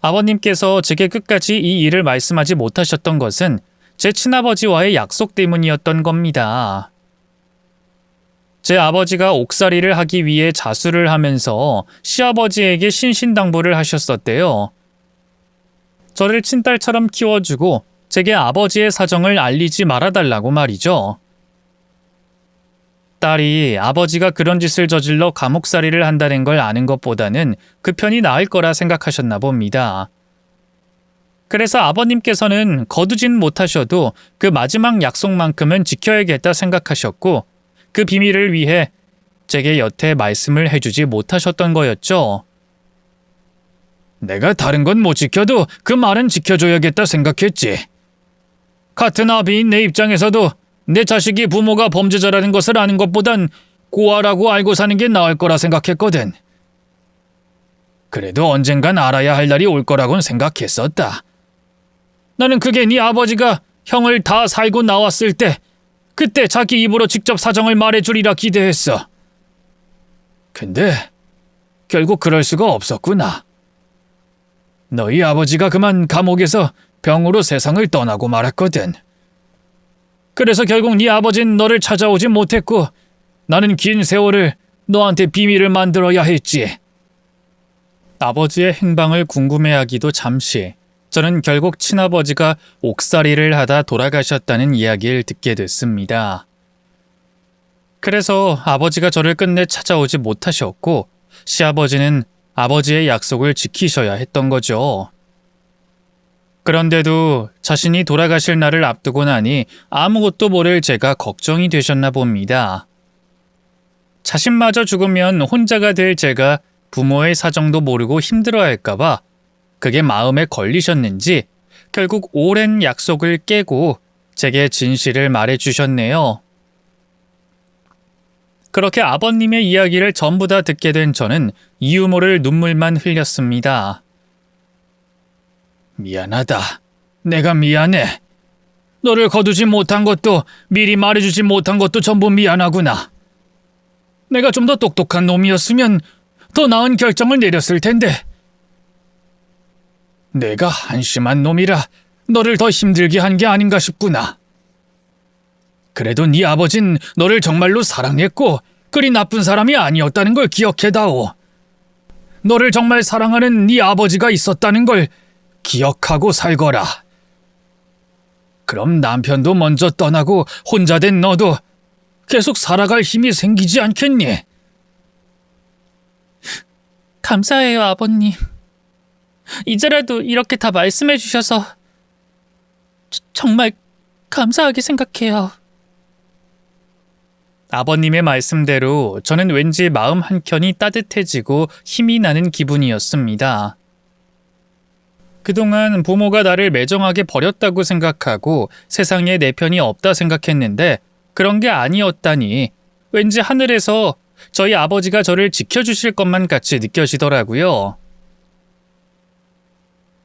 아버님께서 제게 끝까지 이 일을 말씀하지 못하셨던 것은 제 친아버지와의 약속 때문이었던 겁니다. 제 아버지가 옥살이를 하기 위해 자수를 하면서 시아버지에게 신신당부를 하셨었대요. 저를 친딸처럼 키워주고 제게 아버지의 사정을 알리지 말아달라고 말이죠. 딸이 아버지가 그런 짓을 저질러 감옥살이를 한다는 걸 아는 것보다는 그 편이 나을 거라 생각하셨나 봅니다. 그래서 아버님께서는 거두진 못하셔도 그 마지막 약속만큼은 지켜야겠다 생각하셨고 그 비밀을 위해 제게 여태 말씀을 해주지 못하셨던 거였죠. 내가 다른 건 못 지켜도 그 말은 지켜줘야겠다 생각했지. 같은 아비인 내 입장에서도 내 자식이 부모가 범죄자라는 것을 아는 것보단 고아라고 알고 사는 게 나을 거라 생각했거든. 그래도 언젠간 알아야 할 날이 올 거라고는 생각했었다. 나는 그게 네 아버지가 형을 다 살고 나왔을 때 그때 자기 입으로 직접 사정을 말해주리라 기대했어. 근데 결국 그럴 수가 없었구나. 너희 아버지가 그만 감옥에서 병으로 세상을 떠나고 말았거든. 그래서 결국 네 아버진 너를 찾아오지 못했고 나는 긴 세월을 너한테 비밀을 만들어야 했지. 아버지의 행방을 궁금해하기도 잠시 저는 결국 친아버지가 옥살이를 하다 돌아가셨다는 이야기를 듣게 됐습니다. 그래서 아버지가 저를 끝내 찾아오지 못하셨고 시아버지는 아버지의 약속을 지키셔야 했던 거죠. 그런데도 자신이 돌아가실 날을 앞두고 나니 아무것도 모를 제가 걱정이 되셨나 봅니다. 자신마저 죽으면 혼자가 될 제가 부모의 사정도 모르고 힘들어할까봐 그게 마음에 걸리셨는지 결국 오랜 약속을 깨고 제게 진실을 말해주셨네요. 그렇게 아버님의 이야기를 전부 다 듣게 된 저는 이유 모를 눈물만 흘렸습니다. 미안하다. 내가 미안해. 너를 거두지 못한 것도 미리 말해주지 못한 것도 전부 미안하구나. 내가 좀 더 똑똑한 놈이었으면 더 나은 결정을 내렸을 텐데. 내가 한심한 놈이라 너를 더 힘들게 한 게 아닌가 싶구나. 그래도 네 아버진 너를 정말로 사랑했고 그리 나쁜 사람이 아니었다는 걸 기억해다오. 너를 정말 사랑하는 네 아버지가 있었다는 걸 기억하고 살거라. 그럼 남편도 먼저 떠나고 혼자 된 너도 계속 살아갈 힘이 생기지 않겠니? 감사해요, 아버님. 이제라도 이렇게 다 말씀해 주셔서 정말 감사하게 생각해요. 아버님의 말씀대로 저는 왠지 마음 한켠이 따뜻해지고 힘이 나는 기분이었습니다. 그동안 부모가 나를 매정하게 버렸다고 생각하고 세상에 내 편이 없다 생각했는데 그런 게 아니었다니 왠지 하늘에서 저희 아버지가 저를 지켜주실 것만 같이 느껴지더라고요.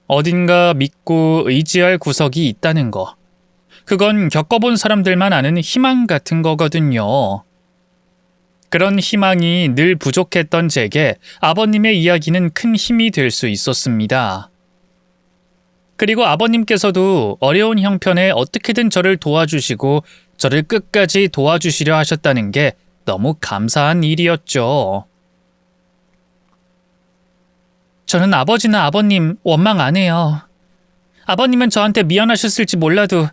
어딘가 믿고 의지할 구석이 있다는 거, 그건 겪어본 사람들만 아는 희망 같은 거거든요. 그런 희망이 늘 부족했던 제게 아버님의 이야기는 큰 힘이 될 수 있었습니다. 그리고 아버님께서도 어려운 형편에 어떻게든 저를 도와주시고 저를 끝까지 도와주시려 하셨다는 게 너무 감사한 일이었죠. 저는 아버지나 아버님 원망 안 해요. 아버님은 저한테 미안하셨을지 몰라도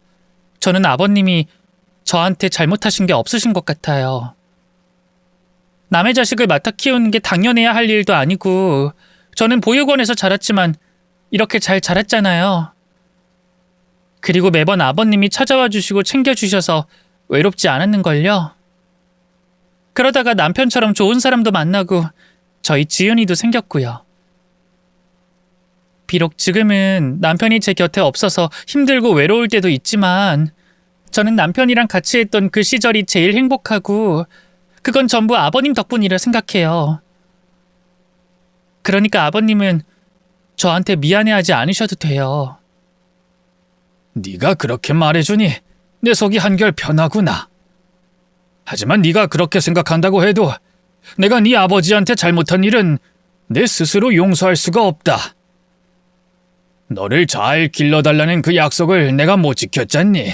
저는 아버님이 저한테 잘못하신 게 없으신 것 같아요. 남의 자식을 맡아 키우는 게 당연해야 할 일도 아니고 저는 보육원에서 자랐지만 이렇게 잘 자랐잖아요. 그리고 매번 아버님이 찾아와 주시고 챙겨주셔서 외롭지 않았는걸요. 그러다가 남편처럼 좋은 사람도 만나고 저희 지은이도 생겼고요. 비록 지금은 남편이 제 곁에 없어서 힘들고 외로울 때도 있지만 저는 남편이랑 같이 했던 그 시절이 제일 행복하고 그건 전부 아버님 덕분이라 생각해요. 그러니까 아버님은 저한테 미안해하지 않으셔도 돼요. 네가 그렇게 말해주니 내 속이 한결 편하구나. 하지만 네가 그렇게 생각한다고 해도 내가 네 아버지한테 잘못한 일은 내 스스로 용서할 수가 없다. 너를 잘 길러달라는 그 약속을 내가 못 지켰잖니.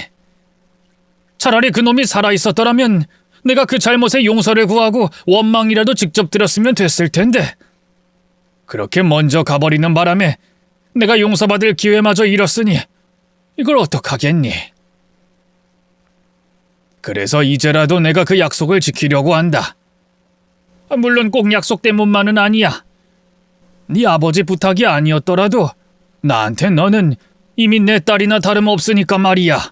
차라리 그놈이 살아있었더라면 내가 그 잘못에 용서를 구하고 원망이라도 직접 들었으면 됐을 텐데. 그렇게 먼저 가버리는 바람에 내가 용서받을 기회마저 잃었으니 이걸 어떡하겠니? 그래서 이제라도 내가 그 약속을 지키려고 한다. 물론 꼭 약속 때문만은 아니야. 네 아버지 부탁이 아니었더라도 나한테 너는 이미 내 딸이나 다름없으니까 말이야.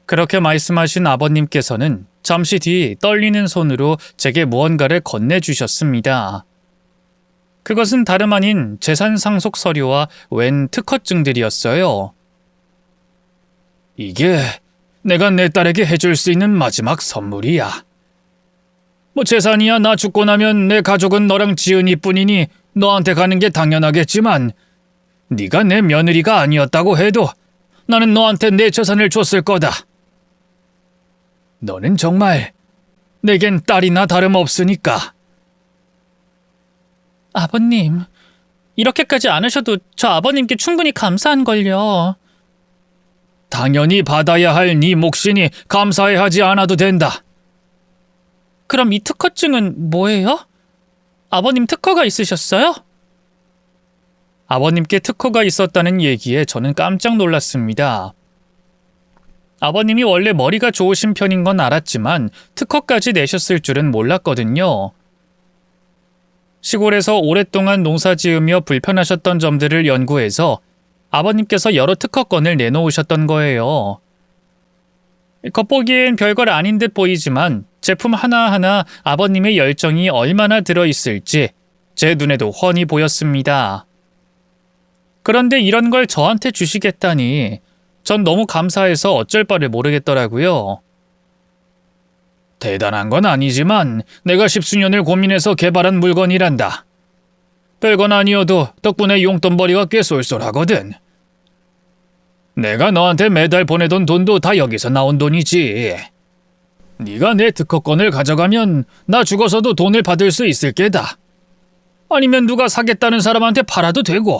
그렇게 말씀하신 아버님께서는 잠시 뒤 떨리는 손으로 제게 무언가를 건네주셨습니다. 그것은 다름 아닌 재산 상속 서류와 웬 특허증들이었어요. 이게 내가 내 딸에게 해줄 수 있는 마지막 선물이야. 뭐 재산이야 나 죽고 나면 내 가족은 너랑 지은이뿐이니 너한테 가는 게 당연하겠지만 네가 내 며느리가 아니었다고 해도 나는 너한테 내 재산을 줬을 거다. 너는 정말 내겐 딸이나 다름없으니까. 아버님, 이렇게까지 안 하셔도 저 아버님께 충분히 감사한걸요. 당연히 받아야 할 네 몫이니 감사해하지 않아도 된다. 그럼 이 특허증은 뭐예요? 아버님 특허가 있으셨어요? 아버님께 특허가 있었다는 얘기에 저는 깜짝 놀랐습니다. 아버님이 원래 머리가 좋으신 편인 건 알았지만 특허까지 내셨을 줄은 몰랐거든요. 시골에서 오랫동안 농사 지으며 불편하셨던 점들을 연구해서 아버님께서 여러 특허권을 내놓으셨던 거예요. 겉보기엔 별걸 아닌 듯 보이지만 제품 하나하나 아버님의 열정이 얼마나 들어있을지 제 눈에도 훤히 보였습니다. 그런데 이런 걸 저한테 주시겠다니 전 너무 감사해서 어쩔 바를 모르겠더라고요. 대단한 건 아니지만 내가 십수년을 고민해서 개발한 물건이란다. 별건 아니어도 덕분에 용돈벌이가 꽤 쏠쏠하거든. 내가 너한테 매달 보내던 돈도 다 여기서 나온 돈이지. 네가 내 특허권을 가져가면 나 죽어서도 돈을 받을 수 있을 게다. 아니면 누가 사겠다는 사람한테 팔아도 되고.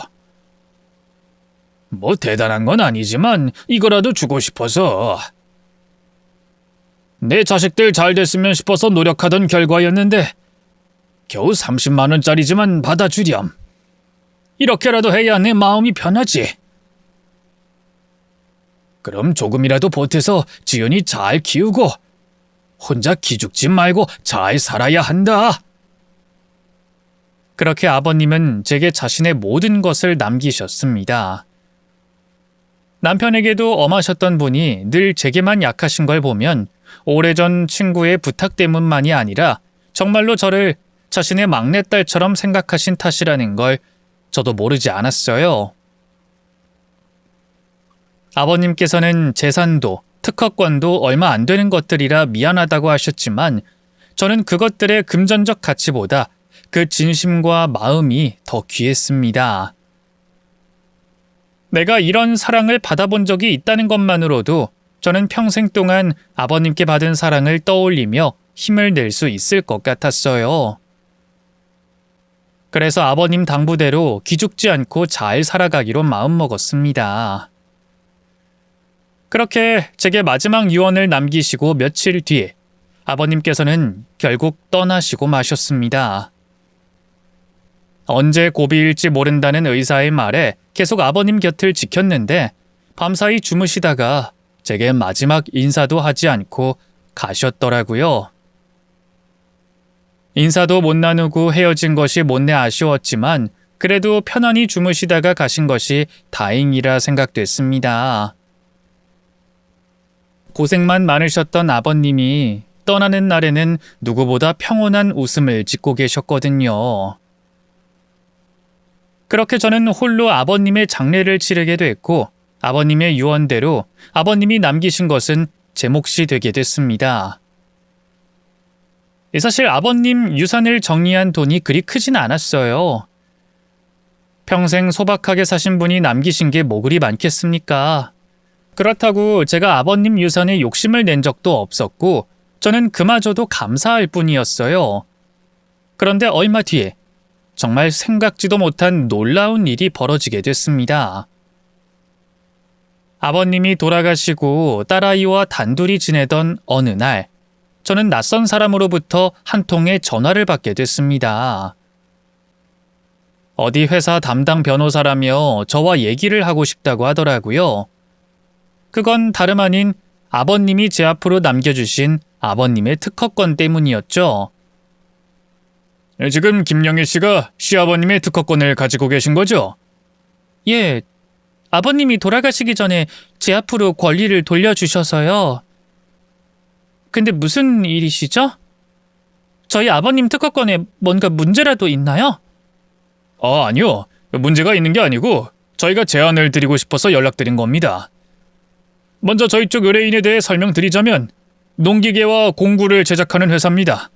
뭐 대단한 건 아니지만 이거라도 주고 싶어서. 내 자식들 잘 됐으면 싶어서 노력하던 결과였는데 겨우 30만 원짜리지만 받아주렴. 이렇게라도 해야 내 마음이 편하지. 그럼 조금이라도 보태서 지은이 잘 키우고 혼자 기죽지 말고 잘 살아야 한다. 그렇게 아버님은 제게 자신의 모든 것을 남기셨습니다. 남편에게도 엄하셨던 분이 늘 제게만 약하신 걸 보면 오래전 친구의 부탁 때문만이 아니라 정말로 저를 자신의 막내딸처럼 생각하신 탓이라는 걸 저도 모르지 않았어요. 아버님께서는 재산도 특허권도 얼마 안 되는 것들이라 미안하다고 하셨지만 저는 그것들의 금전적 가치보다 그 진심과 마음이 더 귀했습니다. 내가 이런 사랑을 받아본 적이 있다는 것만으로도 저는 평생 동안 아버님께 받은 사랑을 떠올리며 힘을 낼 수 있을 것 같았어요. 그래서 아버님 당부대로 기죽지 않고 잘 살아가기로 마음먹었습니다. 그렇게 제게 마지막 유언을 남기시고 며칠 뒤 아버님께서는 결국 떠나시고 마셨습니다. 언제 고비일지 모른다는 의사의 말에 계속 아버님 곁을 지켰는데 밤사이 주무시다가 제게 마지막 인사도 하지 않고 가셨더라고요. 인사도 못 나누고 헤어진 것이 못내 아쉬웠지만 그래도 편안히 주무시다가 가신 것이 다행이라 생각됐습니다. 고생만 많으셨던 아버님이 떠나는 날에는 누구보다 평온한 웃음을 짓고 계셨거든요. 그렇게 저는 홀로 아버님의 장례를 치르게 됐고 아버님의 유언대로 아버님이 남기신 것은 제 몫이 되게 됐습니다. 사실 아버님 유산을 정리한 돈이 그리 크진 않았어요. 평생 소박하게 사신 분이 남기신 게 뭐 그리 많겠습니까? 그렇다고 제가 아버님 유산에 욕심을 낸 적도 없었고 저는 그마저도 감사할 뿐이었어요. 그런데 얼마 뒤에 정말 생각지도 못한 놀라운 일이 벌어지게 됐습니다. 아버님이 돌아가시고 딸아이와 단둘이 지내던 어느 날 저는 낯선 사람으로부터 한 통의 전화를 받게 됐습니다. 어디 회사 담당 변호사라며 저와 얘기를 하고 싶다고 하더라고요. 그건 다름 아닌 아버님이 제 앞으로 남겨주신 아버님의 특허권 때문이었죠. 지금 김영애 씨가 시아버님의 특허권을 가지고 계신 거죠? 예, 아버님이 돌아가시기 전에 제 앞으로 권리를 돌려주셔서요. 근데 무슨 일이시죠? 저희 아버님 특허권에 뭔가 문제라도 있나요? 아니요. 문제가 있는 게 아니고 저희가 제안을 드리고 싶어서 연락드린 겁니다. 먼저 저희 쪽 의뢰인에 대해 설명드리자면 농기계와 공구를 제작하는 회사입니다.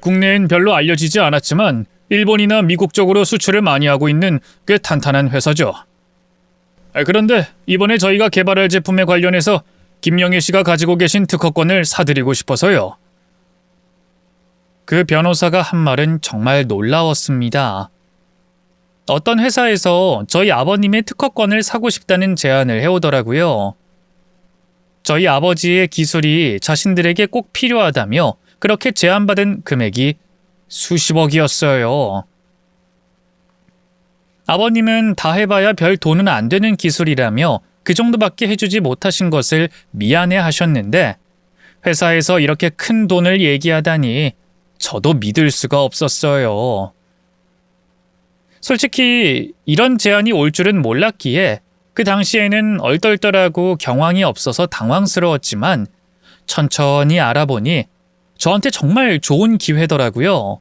국내엔 별로 알려지지 않았지만 일본이나 미국 쪽으로 수출을 많이 하고 있는 꽤 탄탄한 회사죠. 그런데 이번에 저희가 개발할 제품에 관련해서 김영애 씨가 가지고 계신 특허권을 사드리고 싶어서요. 그 변호사가 한 말은 정말 놀라웠습니다. 어떤 회사에서 저희 아버님의 특허권을 사고 싶다는 제안을 해오더라고요. 저희 아버지의 기술이 자신들에게 꼭 필요하다며 그렇게 제안받은 금액이 수십억이었어요. 아버님은 다 해봐야 별 돈은 안 되는 기술이라며 그 정도밖에 해주지 못하신 것을 미안해 하셨는데 회사에서 이렇게 큰 돈을 얘기하다니 저도 믿을 수가 없었어요. 솔직히 이런 제안이 올 줄은 몰랐기에 그 당시에는 얼떨떨하고 경황이 없어서 당황스러웠지만 천천히 알아보니 저한테 정말 좋은 기회더라고요.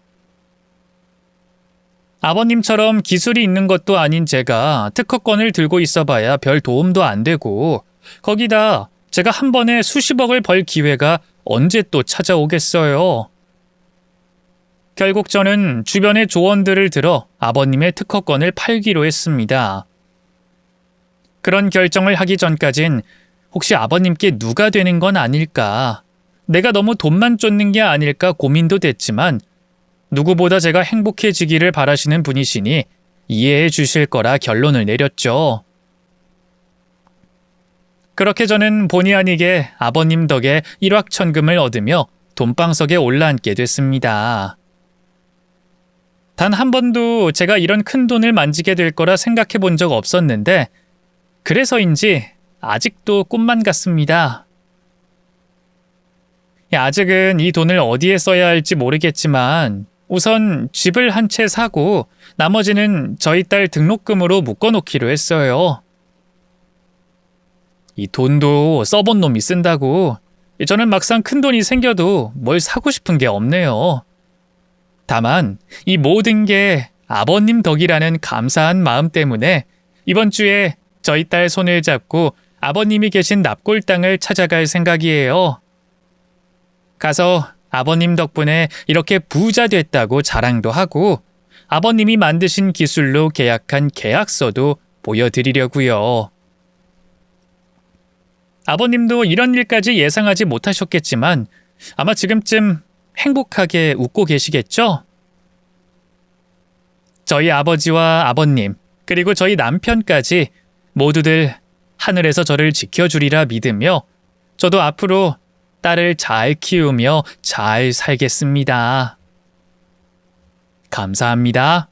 아버님처럼 기술이 있는 것도 아닌 제가 특허권을 들고 있어봐야 별 도움도 안 되고 거기다 제가 한 번에 수십억을 벌 기회가 언제 또 찾아오겠어요. 결국 저는 주변의 조언들을 들어 아버님의 특허권을 팔기로 했습니다. 그런 결정을 하기 전까진 혹시 아버님께 누가 되는 건 아닐까, 내가 너무 돈만 쫓는 게 아닐까 고민도 됐지만 누구보다 제가 행복해지기를 바라시는 분이시니 이해해 주실 거라 결론을 내렸죠. 그렇게 저는 본의 아니게 아버님 덕에 일확천금을 얻으며 돈방석에 올라앉게 됐습니다. 단 한 번도 제가 이런 큰 돈을 만지게 될 거라 생각해 본 적 없었는데 그래서인지 아직도 꿈만 같습니다. 아직은 이 돈을 어디에 써야 할지 모르겠지만 우선 집을 한 채 사고 나머지는 저희 딸 등록금으로 묶어놓기로 했어요. 이 돈도 써본 놈이 쓴다고 저는 막상 큰 돈이 생겨도 뭘 사고 싶은 게 없네요. 다만 이 모든 게 아버님 덕이라는 감사한 마음 때문에 이번 주에 저희 딸 손을 잡고 아버님이 계신 납골 땅을 찾아갈 생각이에요. 가서 아버님 덕분에 이렇게 부자 됐다고 자랑도 하고 아버님이 만드신 기술로 계약한 계약서도 보여드리려고요. 아버님도 이런 일까지 예상하지 못하셨겠지만 아마 지금쯤 행복하게 웃고 계시겠죠? 저희 아버지와 아버님, 그리고 저희 남편까지 모두들 하늘에서 저를 지켜주리라 믿으며 저도 앞으로 딸을 잘 키우며 잘 살겠습니다. 감사합니다.